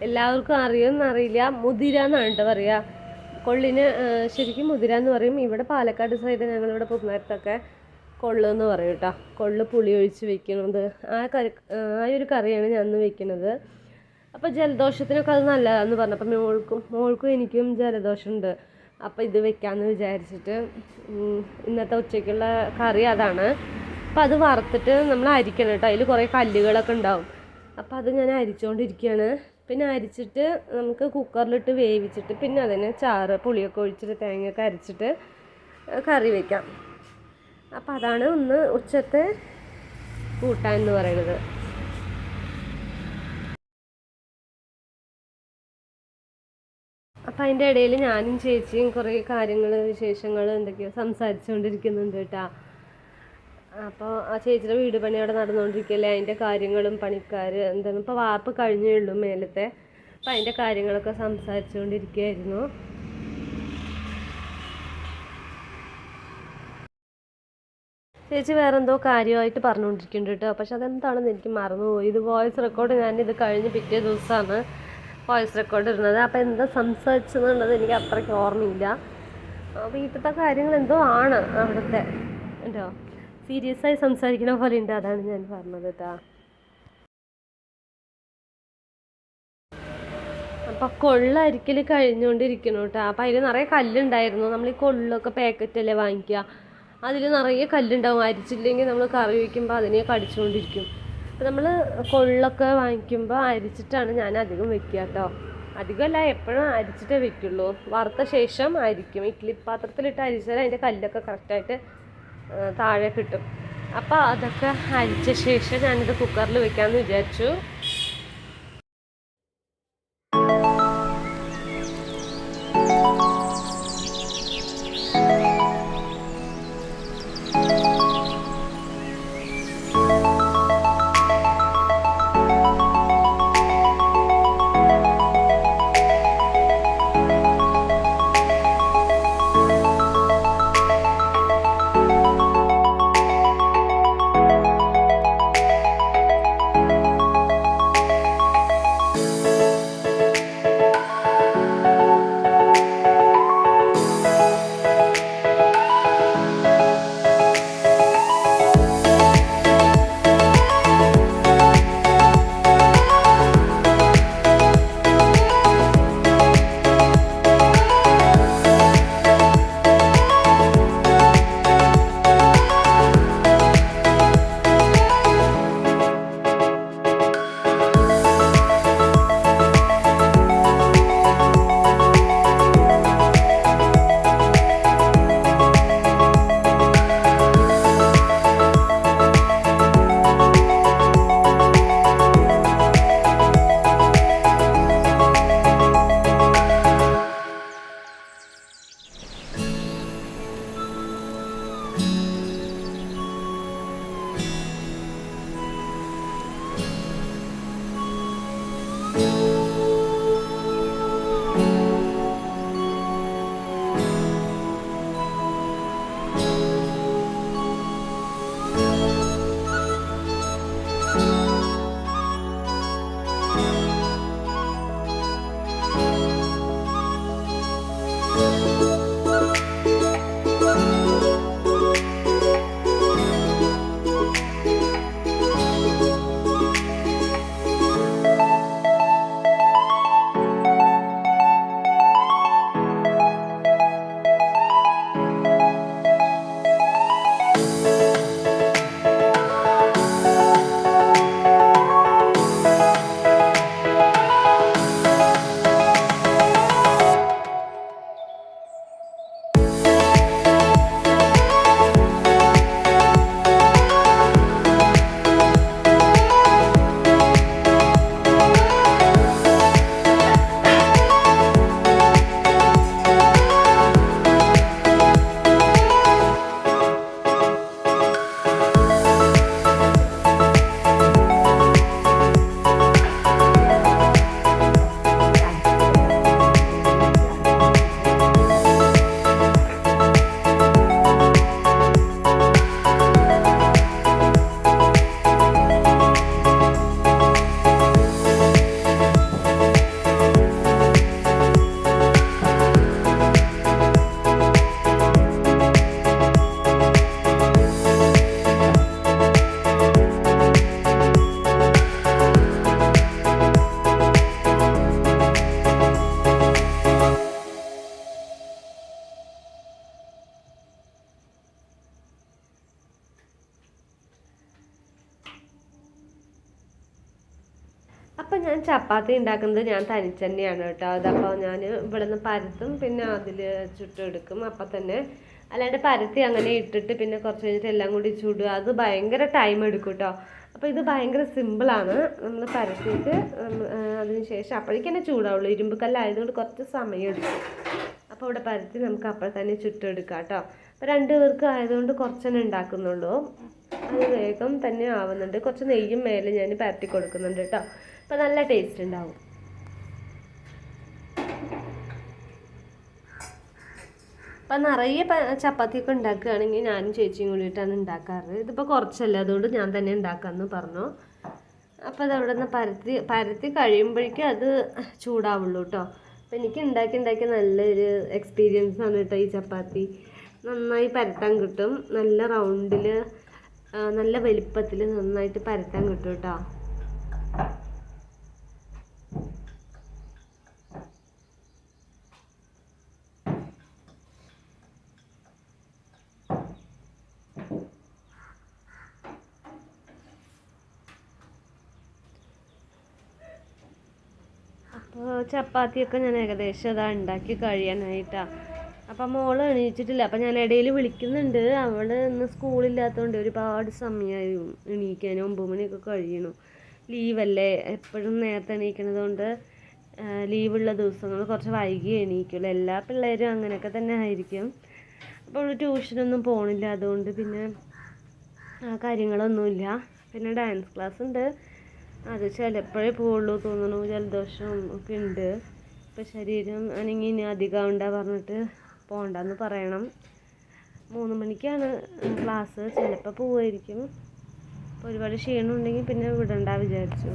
Speaker 1: എല്ലാവർക്കും അറിയുമെന്നറിയില്ല, മുതിര എന്നാണ് കേട്ടോ പറയുക. കൊള്ളിന് ശരിക്കും മുതിര എന്ന് പറയും. ഇവിടെ പാലക്കാട് സൈഡ് ഞങ്ങളിവിടെ പുതുനേരത്തൊക്കെ കൊള്ളെന്ന് പറയും കേട്ടോ. കൊള്ളു പുളി ഒഴിച്ച് വെക്കുന്നത് ആ ഒരു കറിയാണ് ഞാൻ ഇന്ന് വെക്കുന്നത്. അപ്പോൾ ജലദോഷത്തിനൊക്കെ അത് നല്ലതാണെന്ന് പറഞ്ഞപ്പോൾ മോൾക്കും എനിക്കും ജലദോഷമുണ്ട്. അപ്പോൾ ഇത് വെക്കാമെന്ന് വിചാരിച്ചിട്ട് ഇന്നത്തെ ഉച്ചയ്ക്കുള്ള കറി അതാണ്. അപ്പോൾ അത് വറുത്തിട്ട് നമ്മൾ അരിക്കണം കേട്ടോ. അതിൽ കുറേ കല്ലുകളൊക്കെ ഉണ്ടാവും. അപ്പോൾ അത് ഞാൻ അരിച്ചുകൊണ്ടിരിക്കുകയാണ്. പിന്നെ അരിച്ചിട്ട് നമുക്ക് കുക്കറിലിട്ട് വേവിച്ചിട്ട് പിന്നെ അതിന് ചാറ് പുളിയൊക്കെ ഒഴിച്ചിട്ട് തേങ്ങയൊക്കെ അരച്ചിട്ട് കറി വയ്ക്കാം. അപ്പോൾ അതാണ് ഒന്ന് ഉച്ചത്തെ കൂട്ടാൻ എന്ന് പറയുന്നത്. അപ്പം അതിൻ്റെ ഇടയിൽ ഞാനും ചേച്ചിയും കുറേ കാര്യങ്ങൾ വിശേഷങ്ങൾ എന്തൊക്കെയോ സംസാരിച്ചുകൊണ്ടിരിക്കുന്നുണ്ട് കേട്ടോ. അപ്പോൾ ആ ചേച്ചിയുടെ വീട് പണി അവിടെ നടന്നുകൊണ്ടിരിക്കുകയല്ലേ, അതിൻ്റെ കാര്യങ്ങളും പണിക്കാർ എന്താണ് ഇപ്പോൾ വാർപ്പ് കഴിഞ്ഞേ ഉള്ളൂ മേലത്തെ. അപ്പോൾ അതിൻ്റെ കാര്യങ്ങളൊക്കെ സംസാരിച്ചുകൊണ്ടിരിക്കുകയായിരുന്നു. ചേച്ചി വേറെന്തോ കാര്യമായിട്ട് പറഞ്ഞുകൊണ്ടിരിക്കുന്നുണ്ട് കേട്ടോ. പക്ഷെ അതെന്താണെന്ന് എനിക്ക് മറന്നുപോയി. ഇത് വോയിസ് റെക്കോർഡ് ഞാനിത് കഴിഞ്ഞ് പിറ്റേ ദിവസമാണ് വോയിസ് റെക്കോർഡ് ഇടുന്നത്. അപ്പോൾ എന്താ സംസാരിച്ചതെന്നുള്ളത് എനിക്ക് അത്രയ്ക്ക് ഓർമ്മയില്ല. വീട്ടിലത്തെ കാര്യങ്ങൾ എന്തോ ആണ് അവിടുത്തെ കേട്ടോ. സീരിയസ് ആയി സംസാരിക്കുന്ന പോലെ ഉണ്ട്, അതാണ് ഞാൻ പറഞ്ഞത് കേട്ടോ. അപ്പോൾ കൊള്ളരിക്കൽ കഴിഞ്ഞുകൊണ്ടിരിക്കണം കേട്ടോ. അപ്പോൾ അതിൽ നിറയെ കല്ലുണ്ടായിരുന്നു. നമ്മൾ ഈ കൊള്ളൊക്കെ പാക്കറ്റല്ലേ വാങ്ങിക്കുക, അതിൽ നിറയെ കല്ലുണ്ടാവും. അരിച്ചില്ലെങ്കിൽ നമ്മൾ കറി വയ്ക്കുമ്പോൾ അതിനെ കടിച്ചുകൊണ്ടിരിക്കും. അപ്പോൾ നമ്മൾ കൊള്ളൊക്കെ വാങ്ങിക്കുമ്പോൾ അരിച്ചിട്ടാണ് ഞാൻ അധികം വെക്കുക കേട്ടോ. അധികമല്ല, എപ്പോഴും അരിച്ചിട്ടേ വെക്കുള്ളൂ. വറുത്ത ശേഷം അരിക്കും. ഇഡ്ഡലി പാത്രത്തിലിട്ട് അരിച്ചാൽ അതിൻ്റെ കല്ലൊക്കെ കറക്റ്റായിട്ട് താഴെ കിട്ടും. അപ്പോൾ അതൊക്കെ അരിച്ച ശേഷം ഞാനിത് കുക്കറിൽ വെക്കാമെന്ന് വിചാരിച്ചു. അപ്പം ഞാൻ ചപ്പാത്തി ഉണ്ടാക്കുന്നത് ഞാൻ തനിച്ച് തന്നെയാണ് കേട്ടോ. അതപ്പോൾ ഞാൻ ഇവിടെ നിന്ന് പരത്തും, പിന്നെ അതിൽ ചുട്ടെടുക്കും അപ്പം തന്നെ. അല്ലാണ്ട് പരത്തി അങ്ങനെ ഇട്ടിട്ട് പിന്നെ കുറച്ച് കഴിഞ്ഞിട്ട് എല്ലാം കൂടി ചുടുക, അത് ഭയങ്കര ടൈം എടുക്കും കേട്ടോ. അപ്പോൾ ഇത് ഭയങ്കര സിമ്പിളാണ്. നമ്മൾ പരത്തിയിട്ട് അതിന് ശേഷം അപ്പോഴേക്കും തന്നെ ചൂടാവുള്ളൂ. ഇരുമ്പ് കല്ലായതുകൊണ്ട് കുറച്ച് സമയം എടുക്കും. അപ്പോൾ ഇവിടെ പരത്തി നമുക്ക് അപ്പോൾ തന്നെ ചുട്ടെടുക്കാം കേട്ടോ. അപ്പോൾ 2 പേർക്ക് ആയതുകൊണ്ട് കുറച്ചെന്നെ ഉണ്ടാക്കുന്നുള്ളൂ. അത് വേഗം തന്നെ ആവുന്നുണ്ട്. കുറച്ച് നെയ്യും മേലെ ഞാൻ പരത്തി കൊടുക്കുന്നുണ്ട് കേട്ടോ. അപ്പോൾ നല്ല ടേസ്റ്റ് ഉണ്ടാവും. അപ്പം നിറയെ ചപ്പാത്തിയൊക്കെ ഉണ്ടാക്കുകയാണെങ്കിൽ ഞാനും ചേച്ചിയും കൂടിയിട്ടാണ് ഉണ്ടാക്കാറ്. ഇതിപ്പോൾ കുറച്ചല്ല, അതുകൊണ്ട് ഞാൻ തന്നെ ഉണ്ടാക്കാമെന്ന് പറഞ്ഞു. അപ്പോൾ അത് അവിടെ നിന്ന് പരത്തി കഴിയുമ്പോഴേക്കും അത് ചൂടാവുള്ളൂ കേട്ടോ. അപ്പോൾ എനിക്ക് ഉണ്ടാക്കി നല്ലൊരു എക്സ്പീരിയൻസ് ആണ് കേട്ടോ. ഈ ചപ്പാത്തി നന്നായി പരത്താൻ കിട്ടും, നല്ല റൗണ്ടിൽ നല്ല വലിപ്പത്തിൽ നന്നായിട്ട് പരത്താൻ കിട്ടും കേട്ടോ. അപ്പോൾ ചപ്പാത്തിയൊക്കെ ഞാൻ ഏകദേശം അതാ ഉണ്ടാക്കി കഴിയാനായിട്ടാണ്. അപ്പം മോൾ എണീച്ചിട്ടില്ല. അപ്പം ഞാൻ ഇടയിൽ വിളിക്കുന്നുണ്ട്. അവൾ ഇന്ന് സ്കൂളില്ലാത്തതുകൊണ്ട് ഒരുപാട് സമയമായി എണീക്കാൻ. 9 മണിയൊക്കെ കഴിയണം. ലീവല്ലേ, എപ്പോഴും നേരത്തെ എണീക്കണത് കൊണ്ട് ലീവുള്ള ദിവസങ്ങൾ കുറച്ച് വൈകി എണീക്കുള്ളൂ. എല്ലാ പിള്ളേരും അങ്ങനെയൊക്കെ തന്നെ ആയിരിക്കും. അപ്പോൾ അവൾ ട്യൂഷനൊന്നും പോകണില്ല, അതുകൊണ്ട് പിന്നെ കാര്യങ്ങളൊന്നുമില്ല. പിന്നെ ഡാൻസ് ക്ലാസ് ഉണ്ട്, അത് ചിലപ്പോഴേ പോവുള്ളൂ തോന്നുന്നു. ജലദോഷം ഒക്കെ ഉണ്ട്. ഇപ്പം ശരീരം അനങ്ങി ഇനി അധികം ഉണ്ടാ പറഞ്ഞിട്ട് പോകണ്ടെന്ന് പറയണം. 3 മണിക്കാണ് ക്ലാസ്. ചിലപ്പോൾ പോവുമായിരിക്കും. അപ്പോൾ ഒരുപാട് ക്ഷീണം ഉണ്ടെങ്കിൽ പിന്നെ വിടണ്ട വിചാരിച്ചു.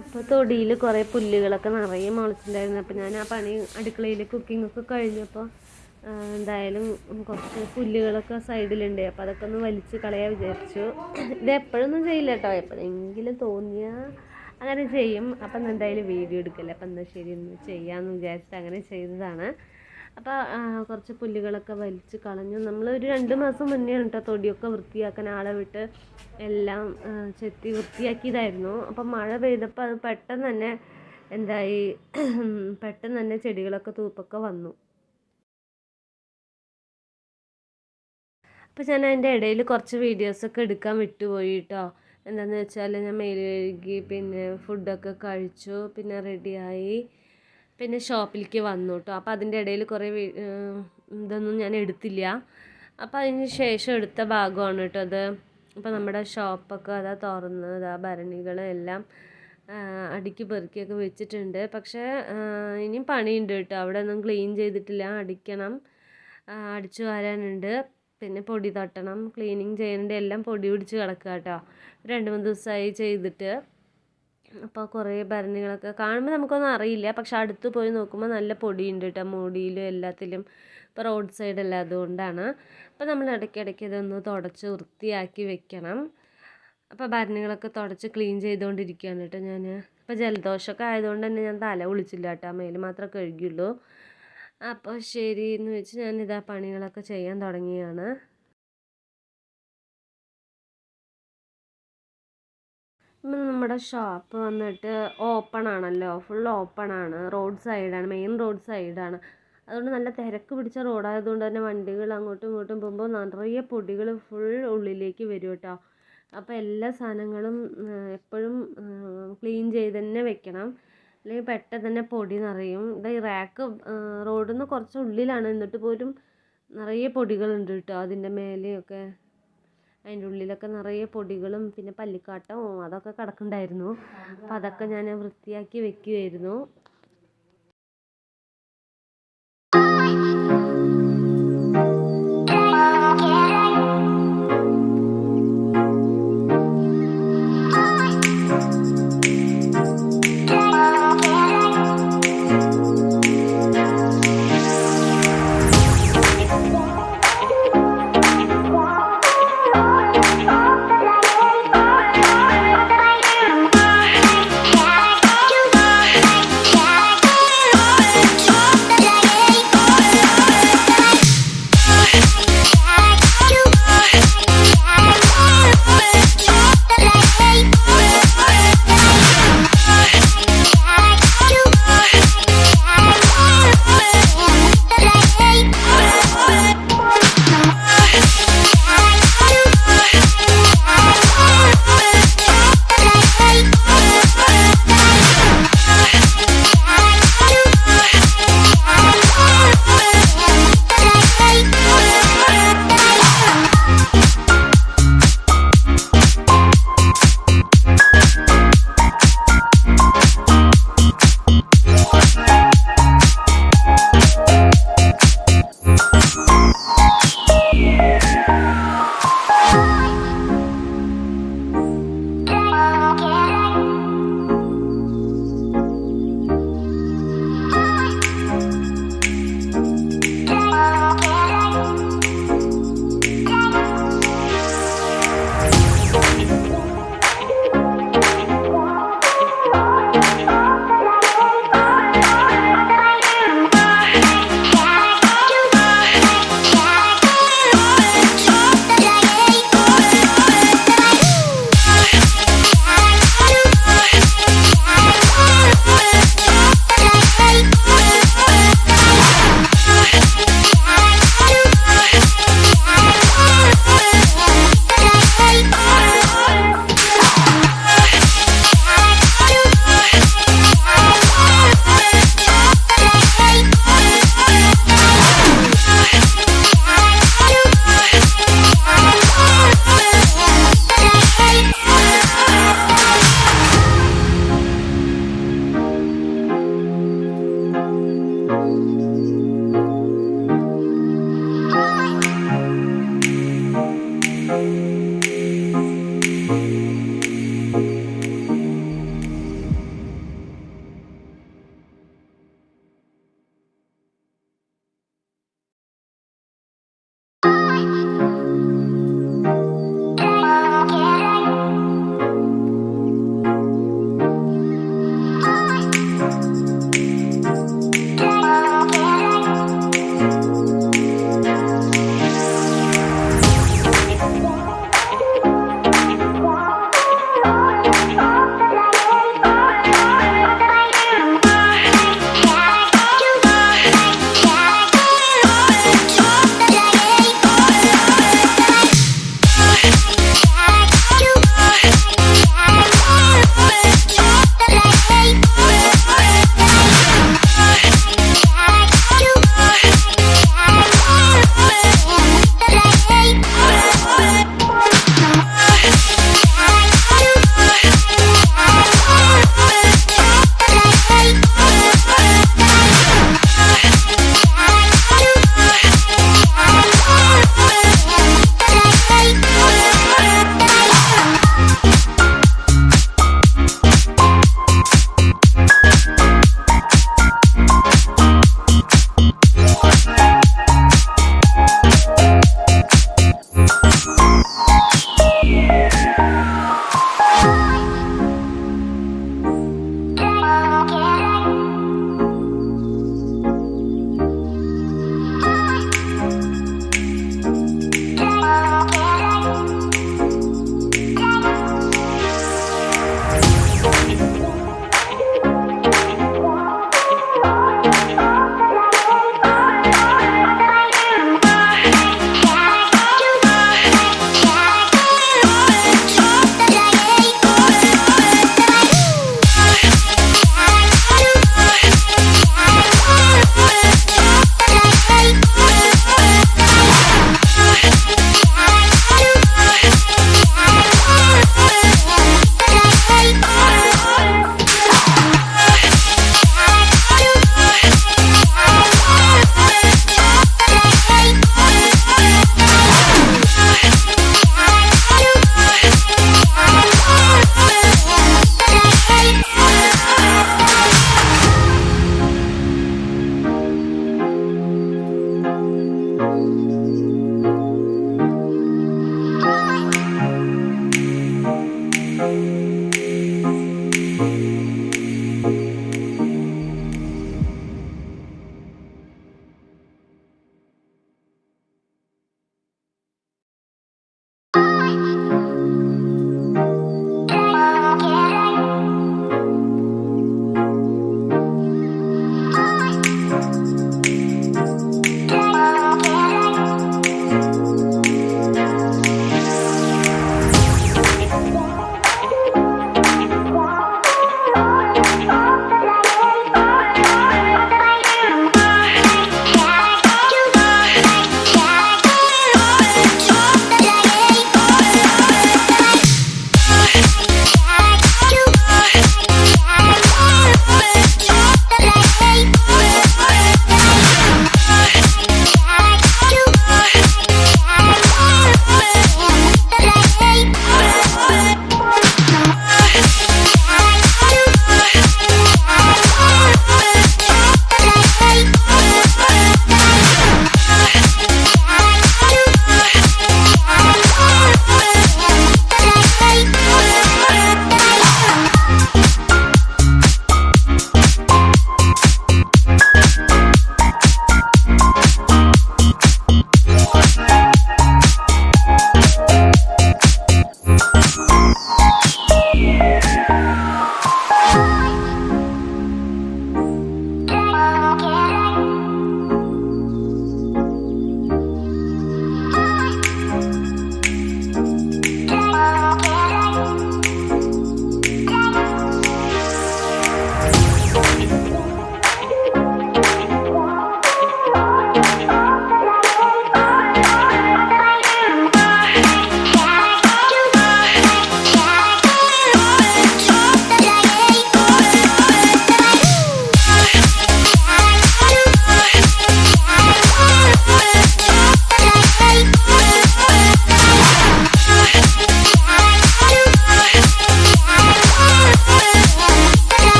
Speaker 1: അപ്പോൾ തൊടിയിൽ കുറേ പുല്ലുകളൊക്കെ നിറയെ മുളച്ചിട്ടുണ്ടായിരുന്നു. അപ്പോൾ ഞാൻ ആ പണി അടുക്കളയിൽ കുക്കിങ്ങൊക്കെ കഴിഞ്ഞപ്പോൾ എന്തായാലും കുറച്ച് പുല്ലുകളൊക്കെ സൈഡിലുണ്ട്. അപ്പോൾ അതൊക്കെ ഒന്ന് വലിച്ച് കളയാൻ വിചാരിച്ചു. ഇത് എപ്പോഴൊന്നും ചെയ്യില്ല കേട്ടോ, എപ്പോഴെങ്കിലും തോന്നിയാൽ അങ്ങനെ ചെയ്യും. അപ്പം എന്തായാലും വീഡിയോ എടുക്കില്ല. അപ്പം എന്നാൽ ശരി ഒന്ന് ചെയ്യാമെന്ന് വിചാരിച്ചിട്ട് അങ്ങനെ ചെയ്തതാണ്. അപ്പോൾ കുറച്ച് പുല്ലുകളൊക്കെ വലിച്ച് കളഞ്ഞു. നമ്മളൊരു 2 മാസം മുന്നെയാണ് കേട്ടോ തൊടിയൊക്കെ വൃത്തിയാക്കാൻ ആളെ വിട്ട് എല്ലാം ചെത്തി വൃത്തിയാക്കിയതായിരുന്നു. അപ്പം മഴ പെയ്തപ്പോൾ അത് പെട്ടെന്ന് തന്നെ എന്തായി പെട്ടെന്ന് തന്നെ ചെടികളൊക്കെ തൂപ്പൊക്കെ വന്നു. അപ്പോൾ ഞാൻ അതിൻ്റെ ഇടയിൽ കുറച്ച് വീഡിയോസൊക്കെ എടുക്കാൻ വിട്ടുപോയി കേട്ടോ. എന്താണെന്ന് വെച്ചാൽ ഞാൻ മേല് കഴുകി പിന്നെ ഫുഡൊക്കെ കഴിച്ചു, പിന്നെ റെഡിയായി, പിന്നെ ഷോപ്പിലേക്ക് വന്നു കേട്ടോ. അപ്പോൾ അതിൻ്റെ ഇടയിൽ കുറേ ഇതൊന്നും ഞാൻ എടുത്തില്ല. അപ്പോൾ അതിന് ശേഷം എടുത്ത ഭാഗമാണ് കേട്ടോ അത്. അപ്പോൾ നമ്മുടെ ഷോപ്പൊക്കെ അതാ തുറന്നത്, ആ ഭരണികൾ എല്ലാം അടുക്കി പെറുക്കിയൊക്കെ വെച്ചിട്ടുണ്ട്. പക്ഷേ ഇനിയും പണിയുണ്ട് കേട്ടോ, അവിടെ ഒന്നും ക്ലീൻ ചെയ്തിട്ടില്ല. അടിക്കണം, അടിച്ചു വാരാനുണ്ട്, പിന്നെ പൊടി തട്ടണം, ക്ലീനിങ് ചെയ്യാനുണ്ട്. എല്ലാം പൊടി പിടിച്ച് കിടക്കുക കേട്ടോ. 2-3 ദിവസമായി ചെയ്തിട്ട്. അപ്പോൾ കുറേ ഭരണികളൊക്കെ കാണുമ്പോൾ നമുക്കൊന്നും അറിയില്ല, പക്ഷെ അടുത്ത് പോയി നോക്കുമ്പോൾ നല്ല പൊടിയുണ്ട് കേട്ടോ, മൂടിയിലും എല്ലാത്തിലും. ഇപ്പോൾ റോഡ് സൈഡല്ല, അതുകൊണ്ടാണ്. അപ്പോൾ നമ്മൾ ഇടയ്ക്കിടയ്ക്ക് ഇതൊന്ന് തുടച്ച് വൃത്തിയാക്കി വെക്കണം. അപ്പോൾ ഭരണികളൊക്കെ തുടച്ച് ക്ലീൻ ചെയ്തുകൊണ്ടിരിക്കുകയാണ് കേട്ടോ ഞാൻ. ഇപ്പോൾ ജലദോഷമൊക്കെ ആയതുകൊണ്ട് തന്നെ ഞാൻ തല കുളിച്ചില്ല കേട്ടോ, മേല് മാത്രമേ കഴുകിയുള്ളൂ. അപ്പോൾ ശരി എന്ന് വെച്ച് ഞാനിതാ പണികളൊക്കെ ചെയ്യാൻ തുടങ്ങിയാണ്. നമ്മുടെ ഷോപ്പ് വന്നിട്ട് ഓപ്പൺ ആണല്ലോ, ഫുൾ ഓപ്പൺ ആണ്, റോഡ് സൈഡാണ്, മെയിൻ റോഡ് സൈഡാണ്. അതുകൊണ്ട് നല്ല തിരക്ക് പിടിച്ച റോഡായതുകൊണ്ട് തന്നെ വണ്ടികൾ അങ്ങോട്ടും ഇങ്ങോട്ടും പോകുമ്പോൾ നിറയെ പൊടികൾ ഫുൾ ഉള്ളിലേക്ക് വരും കേട്ടോ. അപ്പോൾ എല്ലാ സാധനങ്ങളും എപ്പോഴും ക്ലീൻ ചെയ്ത് തന്നെ വെക്കണം, അല്ലെങ്കിൽ പെട്ടെന്ന് തന്നെ പൊടി നിറയും. ഇത് ഈ റാക്ക് റോഡിൽ നിന്ന് കുറച്ച് ഉള്ളിലാണ്, എന്നിട്ട് പോലും നിറയെ പൊടികളുണ്ട് കേട്ടോ അതിൻ്റെ മേലെയൊക്കെ. അതിൻ്റെ ഉള്ളിലൊക്കെ നിറയെ പൊടികളും പിന്നെ പല്ലിക്കാട്ടവും അതൊക്കെ കിടക്കുന്നുണ്ടായിരുന്നു. അപ്പം അതൊക്കെ ഞാൻ വൃത്തിയാക്കി വെക്കുമായിരുന്നു.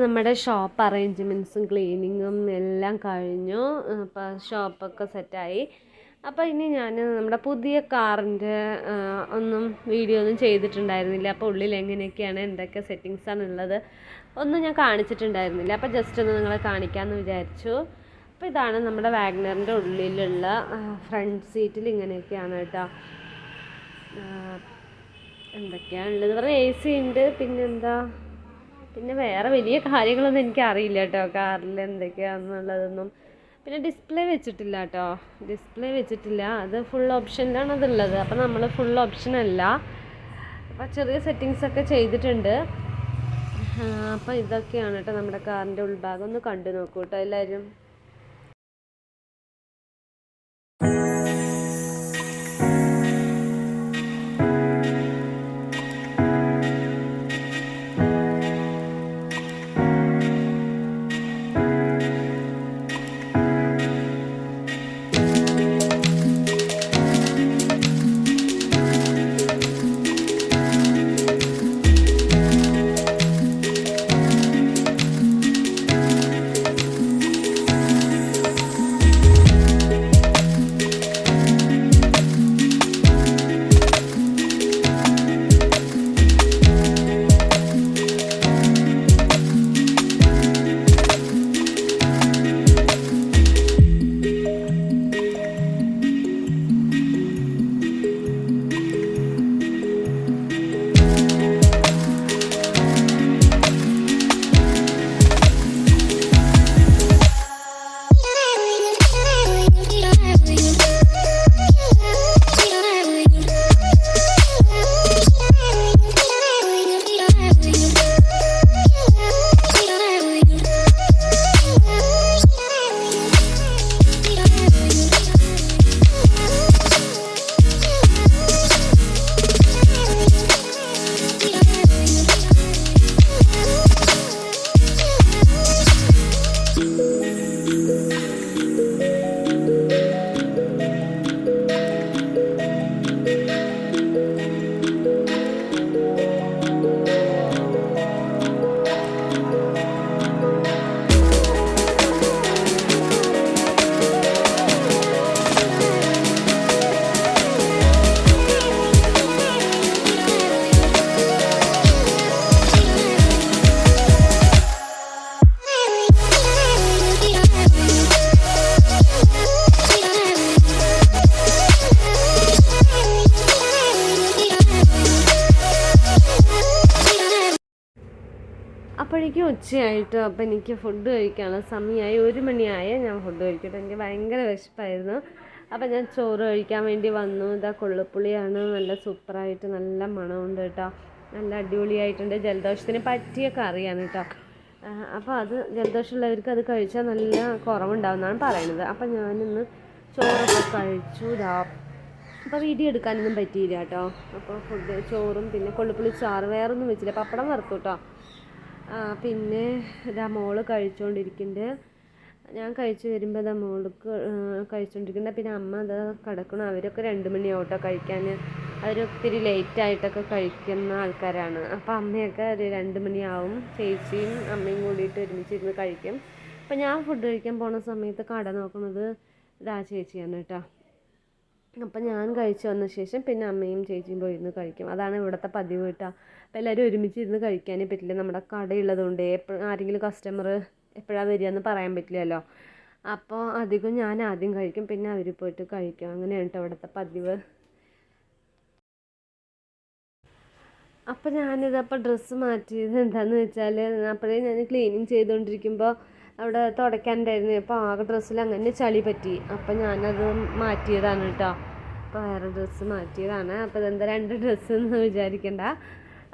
Speaker 1: നമ്മുടെ ഷോപ്പ് അറേഞ്ച്മെൻറ്റ്സും ക്ലീനിങ്ങും എല്ലാം കഴിഞ്ഞു. അപ്പോൾ ഷോപ്പൊക്കെ സെറ്റായി. അപ്പോൾ ഇനി ഞാൻ നമ്മുടെ പുതിയ കാറിൻ്റെ വീഡിയോ ഒന്നും ചെയ്തിട്ടുണ്ടായിരുന്നില്ല. അപ്പോൾ ഉള്ളിൽ എങ്ങനെയൊക്കെയാണ് എന്തൊക്കെ സെറ്റിങ്സാണ് ഉള്ളത് ഒന്നും ഞാൻ കാണിച്ചിട്ടുണ്ടായിരുന്നില്ല. അപ്പോൾ ജസ്റ്റ് ഒന്ന് നിങ്ങളെ കാണിക്കാമെന്ന് വിചാരിച്ചു. അപ്പോൾ ഇതാണ് നമ്മുടെ വാഗ്നറിൻ്റെ ഉള്ളിലുള്ള ഫ്രണ്ട് സീറ്റിൽ ഇങ്ങനെയൊക്കെയാണ് കേട്ടോ. എന്തൊക്കെയാണുള്ളത് പറഞ്ഞാൽ AC ഉണ്ട്, പിന്നെന്താ, പിന്നെ വേറെ വലിയ കാര്യങ്ങളൊന്നും എനിക്കറിയില്ല കേട്ടോ കാറിൽ എന്തൊക്കെയാണെന്നുള്ളതൊന്നും. പിന്നെ ഡിസ്പ്ലേ വെച്ചിട്ടില്ല കേട്ടോ, ഡിസ്പ്ലേ വെച്ചിട്ടില്ല. അത് ഫുൾ ഓപ്ഷനിലാണ് അതുള്ളത്. അപ്പോൾ നമ്മൾ ഫുൾ ഓപ്ഷനല്ല, അപ്പോൾ ചെറിയ സെറ്റിങ്സൊക്കെ ചെയ്തിട്ടുണ്ട്. അപ്പോൾ ഇതൊക്കെയാണ് കേട്ടോ നമ്മുടെ കാറിൻ്റെ ഉൾഭാഗം. ഒന്ന് കണ്ടു നോക്കൂ കേട്ടോ എല്ലാവരും. അപ്പോഴേക്കും ഉച്ചയായിട്ട്. അപ്പോൾ എനിക്ക് ഫുഡ് കഴിക്കാനുള്ള സമയമായി. 1 മണിയായ ഞാൻ ഫുഡ് കഴിക്കട്ടെ. എനിക്ക് ഭയങ്കര വിശപ്പായിരുന്നു. അപ്പോൾ ഞാൻ ചോറ് കഴിക്കാൻ വേണ്ടി വന്നു. ഇതാ കൊള്ളുപ്പുളിയാണ്, നല്ല സൂപ്പറായിട്ട് നല്ല മണമുണ്ട് കേട്ടോ, നല്ല അടിപൊളിയായിട്ടുണ്ട്. ജലദോഷത്തിന് പറ്റിയ കറിയാണ് കേട്ടോ. അപ്പോൾ അത് ജലദോഷമുള്ളവർക്ക് അത് കഴിച്ചാൽ നല്ല കുറവുണ്ടാവുമെന്നാണ് പറയുന്നത്. അപ്പോൾ ഞാനിന്ന് ചോറൊക്കെ കഴിച്ചു. അപ്പോൾ വീഡിയോ എടുക്കാനൊന്നും പറ്റിയില്ല കേട്ടോ. അപ്പോൾ ഫുഡ് ചോറും പിന്നെ കൊള്ളുപ്പുളി ചാറ്, വേറൊന്നും വെച്ചില്ല, പപ്പടം വറുത്തു കേട്ടോ. പിന്നെ ഇതാ മോള് കഴിച്ചുകൊണ്ടിരിക്കുന്നുണ്ട്. ഞാൻ കഴിച്ച് വരുമ്പോൾ ഇതാ മോൾക്ക് കഴിച്ചുകൊണ്ടിരിക്കുന്നുണ്ട്. പിന്നെ അമ്മ അത് കിടക്കണം. അവരൊക്കെ 2 മണിയാവും കേട്ടോ കഴിക്കാൻ. അവരൊത്തിരി ലേറ്റായിട്ടൊക്കെ കഴിക്കുന്ന ആൾക്കാരാണ്. അപ്പോൾ അമ്മയൊക്കെ ഒരു 2 മണിയാവും. ചേച്ചിയും അമ്മയും കൂടിയിട്ട് ഒരുമിച്ചിരുന്ന് കഴിക്കും. അപ്പോൾ ഞാൻ ഫുഡ് കഴിക്കാൻ പോണ സമയത്ത് കട നോക്കുന്നത് ഇതാ ചേച്ചിയാണ് കേട്ടോ. അപ്പം ഞാൻ കഴിച്ച് വന്ന ശേഷം പിന്നെ അമ്മയും ചേച്ചിയും പോയിരുന്ന് കഴിക്കും. അതാണ് ഇവിടുത്തെ പതിവ് കേട്ടോ. അപ്പോൾ എല്ലാവരും ഒരുമിച്ചിരുന്ന് കഴിക്കാനേ പറ്റില്ല. നമ്മുടെ കടയുള്ളതുകൊണ്ട് ആരെങ്കിലും കസ്റ്റമർ എപ്പോഴാണ് വരിക എന്ന് പറയാൻ പറ്റില്ലല്ലോ. അപ്പോൾ അധികം ഞാൻ ആദ്യം കഴിക്കും, പിന്നെ അവർ പോയിട്ട് കഴിക്കും. അങ്ങനെയാണ് കേട്ടോ ഇവിടുത്തെ പതിവ്. അപ്പോൾ ഞാനിതപ്പോൾ ഡ്രസ്സ് മാറ്റിയത് എന്താണെന്ന് വെച്ചാൽ, അപ്പോഴേ ഞാൻ ക്ലീനിങ് ചെയ്തുകൊണ്ടിരിക്കുമ്പോൾ അവിടെ തുടയ്ക്കാനുണ്ടായിരുന്നു. അപ്പോൾ ആകെ ഡ്രസ്സിൽ അങ്ങനെ ചളി പറ്റി. അപ്പോൾ ഞാനത് മാറ്റിയതാണ് കേട്ടോ. അപ്പോൾ വേറെ ഡ്രസ്സ് മാറ്റിയതാണ്. അപ്പോൾ ഇതെന്താ 2 ഡ്രസ്സ് എന്ന് വിചാരിക്കണ്ട.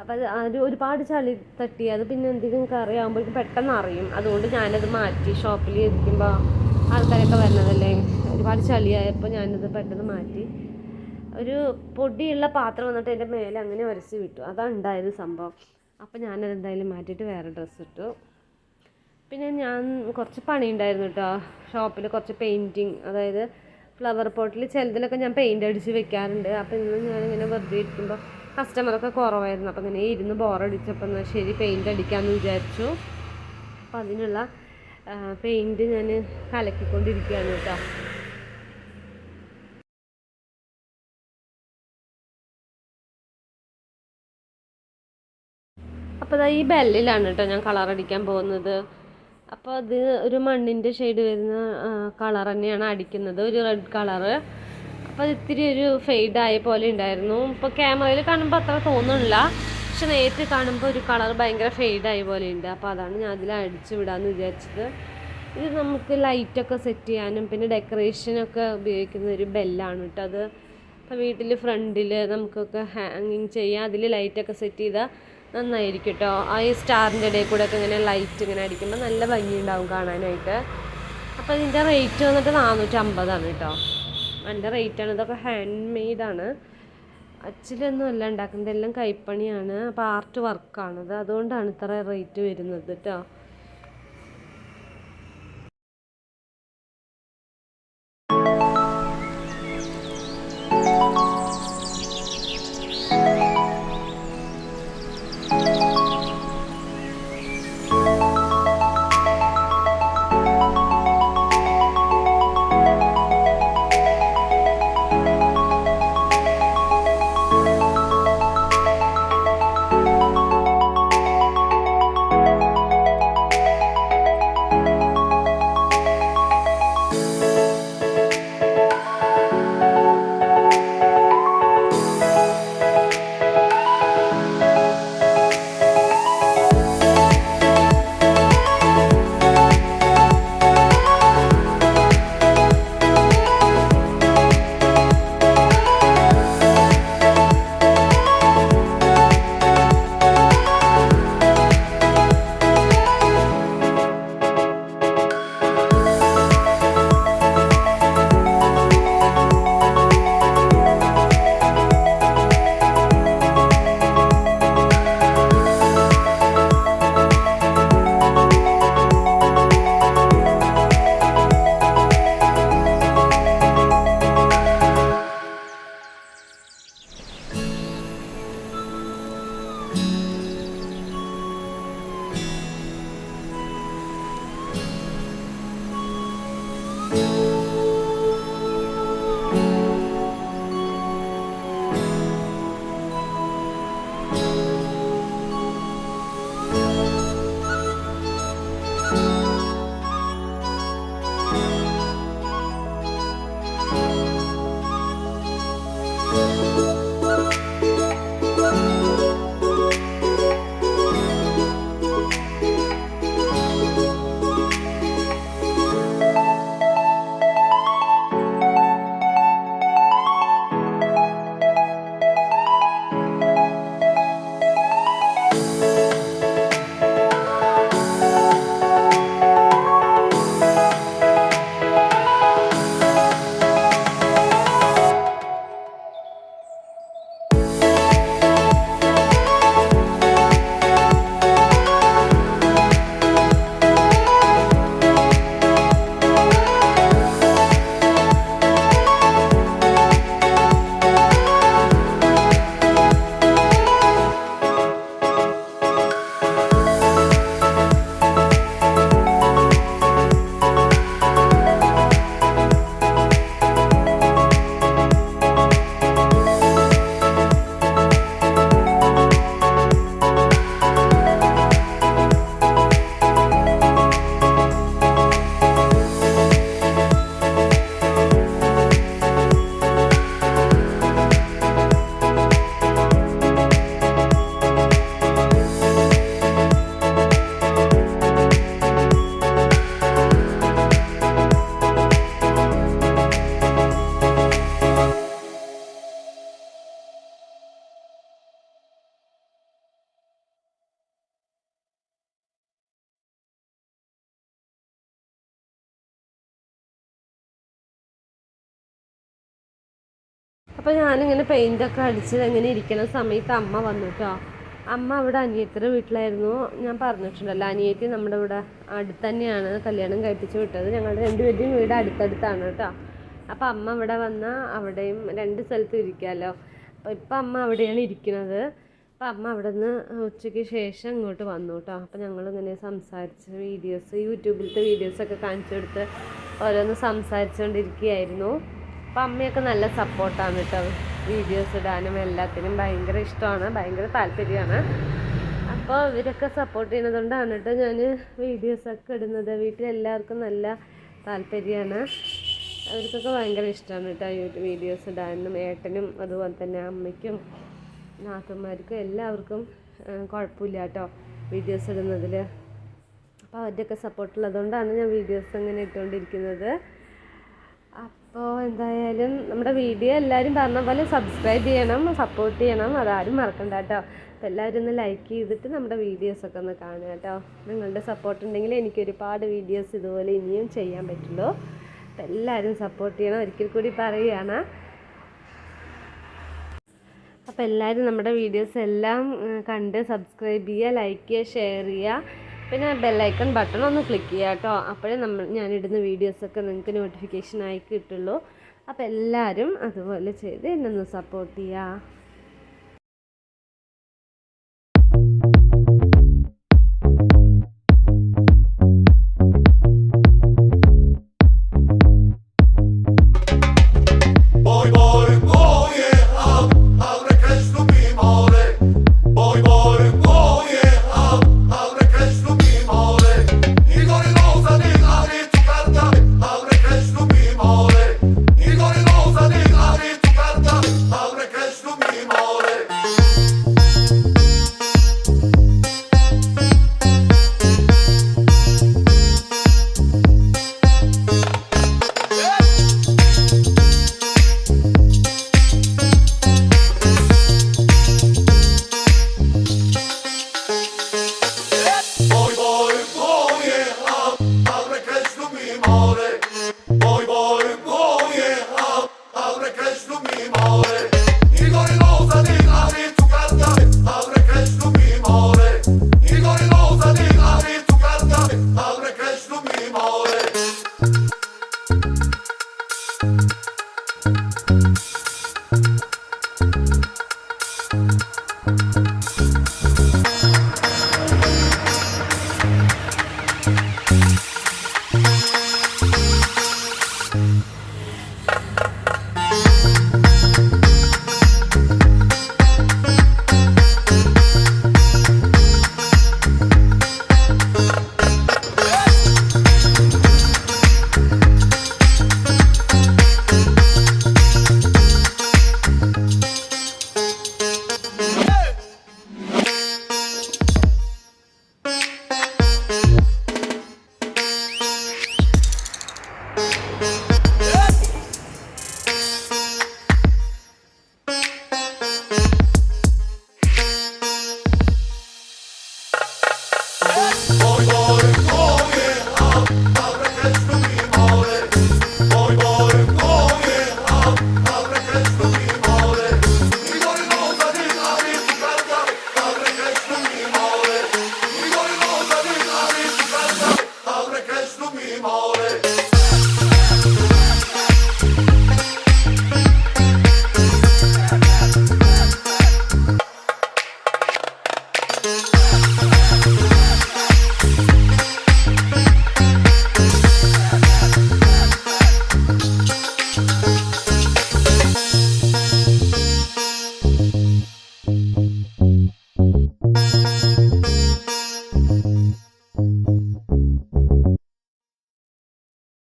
Speaker 1: അപ്പോൾ അത് ഒരുപാട് ചളി തട്ടി. അത് പിന്നെ എന്തെങ്കിലും കറി ആകുമ്പോഴേക്കും പെട്ടെന്ന് അറിയും. അതുകൊണ്ട് ഞാനത് മാറ്റി. ഷോപ്പിൽ ഇരിക്കുമ്പോൾ ആൾക്കാരൊക്കെ വരുന്നതല്ലേ, ഒരുപാട് ചളിയായപ്പോൾ ഞാനത് പെട്ടെന്ന് മാറ്റി. ഒരു പൊടിയുള്ള പാത്രം വന്നിട്ട് എൻ്റെ മേലെ അങ്ങനെ ഉരച്ച് വിട്ടു. അതാണ് ഉണ്ടായത് സംഭവം. അപ്പോൾ ഞാനത് എന്തായാലും മാറ്റിയിട്ട് വേറെ ഡ്രസ്സ് ഇട്ടു. പിന്നെ ഞാൻ കുറച്ച് പണിയുണ്ടായിരുന്നു കേട്ടോ. ഷോപ്പിൽ കുറച്ച് പെയിൻറ്റിങ്, അതായത് ഫ്ലവർ പോട്ടിൽ ചിലതിലൊക്കെ ഞാൻ പെയിൻ്റ് അടിച്ച് വെക്കാറുണ്ട്. അപ്പോൾ ഇന്ന് ഞാനിങ്ങനെ വെറുതെ ഇരിക്കുമ്പോൾ കസ്റ്റമറൊക്കെ കുറവായിരുന്നു. അപ്പോൾ ഇങ്ങനെ ഇരുന്ന് ബോറടിച്ചപ്പോൾ എന്നാൽ ശരി പെയിൻ്റ് അടിക്കാമെന്ന് വിചാരിച്ചു. അപ്പോൾ അതിനുള്ള പെയിൻറ്റ് ഞാൻ കലക്കിക്കൊണ്ടിരിക്കുകയാണ് കേട്ടോ. അപ്പോൾ ഈ ബെല്ലിലാണ് കേട്ടോ ഞാൻ കളർ അടിക്കാൻ പോകുന്നത്. അപ്പോൾ അത് ഒരു മണ്ണിൻ്റെ ഷെയ്ഡ് വരുന്ന കളർ തന്നെയാണ് അടിക്കുന്നത്, ഒരു റെഡ് കളറ്. അപ്പോൾ അത് ഇത്തിരി ഒരു ഫെയ്ഡായ പോലെ ഉണ്ടായിരുന്നു. ഇപ്പോൾ ക്യാമറയിൽ കാണുമ്പോൾ അത്ര തോന്നുന്നില്ല, പക്ഷെ നേരിട്ട് കാണുമ്പോൾ ഒരു കളർ ഭയങ്കര ഫെയ്ഡായ പോലെ ഉണ്ട്. അപ്പോൾ അതാണ് ഞാൻ അതിൽ അടിച്ചു വിടാമെന്ന് വിചാരിച്ചത്. ഇത് നമുക്ക് ലൈറ്റൊക്കെ സെറ്റ് ചെയ്യാനും പിന്നെ ഡെക്കറേഷനൊക്കെ ഉപയോഗിക്കുന്ന ഒരു ബെല്ലാണ് കേട്ടോ അത്. അപ്പോൾ വീട്ടിൽ ഫ്രണ്ടിൽ നമുക്കൊക്കെ ഹാങ്ങിങ് ചെയ്യാം. അതിൽ ലൈറ്റൊക്കെ സെറ്റ് ചെയ്താൽ നന്നായിരിക്കും കേട്ടോ. ആ ഈ സ്റ്റാറിൻ്റെ ഇടയിൽ കൂടെ ഒക്കെ ഇങ്ങനെ ലൈറ്റ് ഇങ്ങനെ അടിക്കുമ്പോൾ നല്ല ഭംഗിയുണ്ടാവും കാണാനായിട്ട്. അപ്പോൾ ഇതിൻ്റെ റേറ്റ് വന്നിട്ട് 450 കേട്ടോ. നല്ല റേറ്റാണ്. ഇതൊക്കെ ഹാൻഡ് മെയ്ഡാണ്, അച്ചിലൊന്നും അല്ല ഉണ്ടാക്കുന്നത്, എല്ലാം കൈപ്പണിയാണ്. അപ്പോൾ ആർട്ട് വർക്കാണത്, അതുകൊണ്ടാണ് ഇത്ര റേറ്റ് വരുന്നത് കേട്ടോ. അപ്പോൾ ഞാനിങ്ങനെ പെയിൻ്റൊക്കെ അടിച്ച് ഇങ്ങനെ ഇരിക്കുന്ന സമയത്ത് അമ്മ വന്നു കേട്ടോ. അമ്മ അവിടെ അനിയത്തിയുടെ വീട്ടിലായിരുന്നു. ഞാൻ പറഞ്ഞിട്ടുണ്ടല്ലോ, അനിയത്തി നമ്മുടെ ഇവിടെ അടുത്ത് തന്നെയാണ് കല്യാണം കഴിപ്പിച്ച് വിട്ടത്. ഞങ്ങളുടെ രണ്ടുപേരുടെയും വീട് അടുത്തടുത്താണ് കേട്ടോ. അപ്പോൾ അമ്മ ഇവിടെ വന്നാൽ അവിടെയും രണ്ട് സ്ഥലത്തും ഇരിക്കാമല്ലോ. അപ്പോൾ ഇപ്പം അമ്മ അവിടെയാണ് ഇരിക്കുന്നത്. അപ്പം അമ്മ അവിടെ നിന്ന് ഉച്ചയ്ക്ക് ശേഷം ഇങ്ങോട്ട് വന്നു കേട്ടോ. അപ്പോൾ ഞങ്ങളിങ്ങനെ സംസാരിച്ച് യൂട്യൂബിലത്തെ വീഡിയോസൊക്കെ കാണിച്ചു കൊടുത്ത് ഓരോന്ന് സംസാരിച്ചുകൊണ്ടിരിക്കുകയായിരുന്നു. അപ്പം അമ്മയൊക്കെ നല്ല സപ്പോർട്ടാണ് കേട്ടോ, വീഡിയോസ് ഇടാനും എല്ലാത്തിനും ഭയങ്കര ഇഷ്ടമാണ്, ഭയങ്കര താല്പര്യമാണ്. അപ്പോൾ ഇവരൊക്കെ സപ്പോർട്ട് ചെയ്യുന്നതുകൊണ്ടാണ് കേട്ടോ ഞാൻ വീഡിയോസൊക്കെ ഇടുന്നത്. വീട്ടിലെല്ലാവർക്കും നല്ല താല്പര്യമാണ്, അവർക്കൊക്കെ ഭയങ്കര ഇഷ്ടമാണ് കേട്ടോ വീഡിയോസ് ഇടാനും. ഏട്ടനും അതുപോലെ തന്നെ അമ്മയ്ക്കും നാത്തൂന്മാർക്കും എല്ലാവർക്കും കുഴപ്പമില്ല കേട്ടോ വീഡിയോസ് ഇടുന്നതിൽ. അപ്പോൾ അവരുടെയൊക്കെ സപ്പോർട്ടുള്ളതുകൊണ്ടാണ് ഞാൻ വീഡിയോസ് അങ്ങനെ ഇട്ടുകൊണ്ടിരിക്കുന്നത്. അപ്പോൾ എന്തായാലും നമ്മുടെ വീഡിയോ എല്ലാവരും പറഞ്ഞ പോലെ സബ്സ്ക്രൈബ് ചെയ്യണം, സപ്പോർട്ട് ചെയ്യണം, അതാരും മറക്കണ്ട കേട്ടോ. അപ്പോൾ എല്ലാവരും ഒന്ന് ലൈക്ക് ചെയ്തിട്ട് നമ്മുടെ വീഡിയോസൊക്കെ ഒന്ന് കാണുക കേട്ടോ. നിങ്ങളുടെ സപ്പോർട്ട് ഉണ്ടെങ്കിൽ എനിക്ക് ഒരുപാട് വീഡിയോസ് ഇതുപോലെ ഇനിയും ചെയ്യാൻ പറ്റുള്ളൂ. അപ്പോൾ എല്ലാവരും സപ്പോർട്ട് ചെയ്യണം, ഒരിക്കൽ കൂടി പറയുകയാണ്. അപ്പോൾ എല്ലാവരും നമ്മുടെ വീഡിയോസ് എല്ലാം കണ്ട് സബ്സ്ക്രൈബ് ചെയ്യുക, ലൈക്ക് ചെയ്യുക, ഷെയർ ചെയ്യുക, പിന്നെ ബെല്ലൈക്കൺ ബട്ടൺ ഒന്ന് ക്ലിക്ക് ചെയ്യുക കേട്ടോ. അപ്പോഴേ ഞാനിടുന്ന വീഡിയോസൊക്കെ നിങ്ങൾക്ക് നോട്ടിഫിക്കേഷനായി കിട്ടുള്ളൂ. അപ്പോൾ എല്ലാവരും അതുപോലെ ചെയ്ത് എന്നെ ഒന്ന് സപ്പോർട്ട് ചെയ്യുക.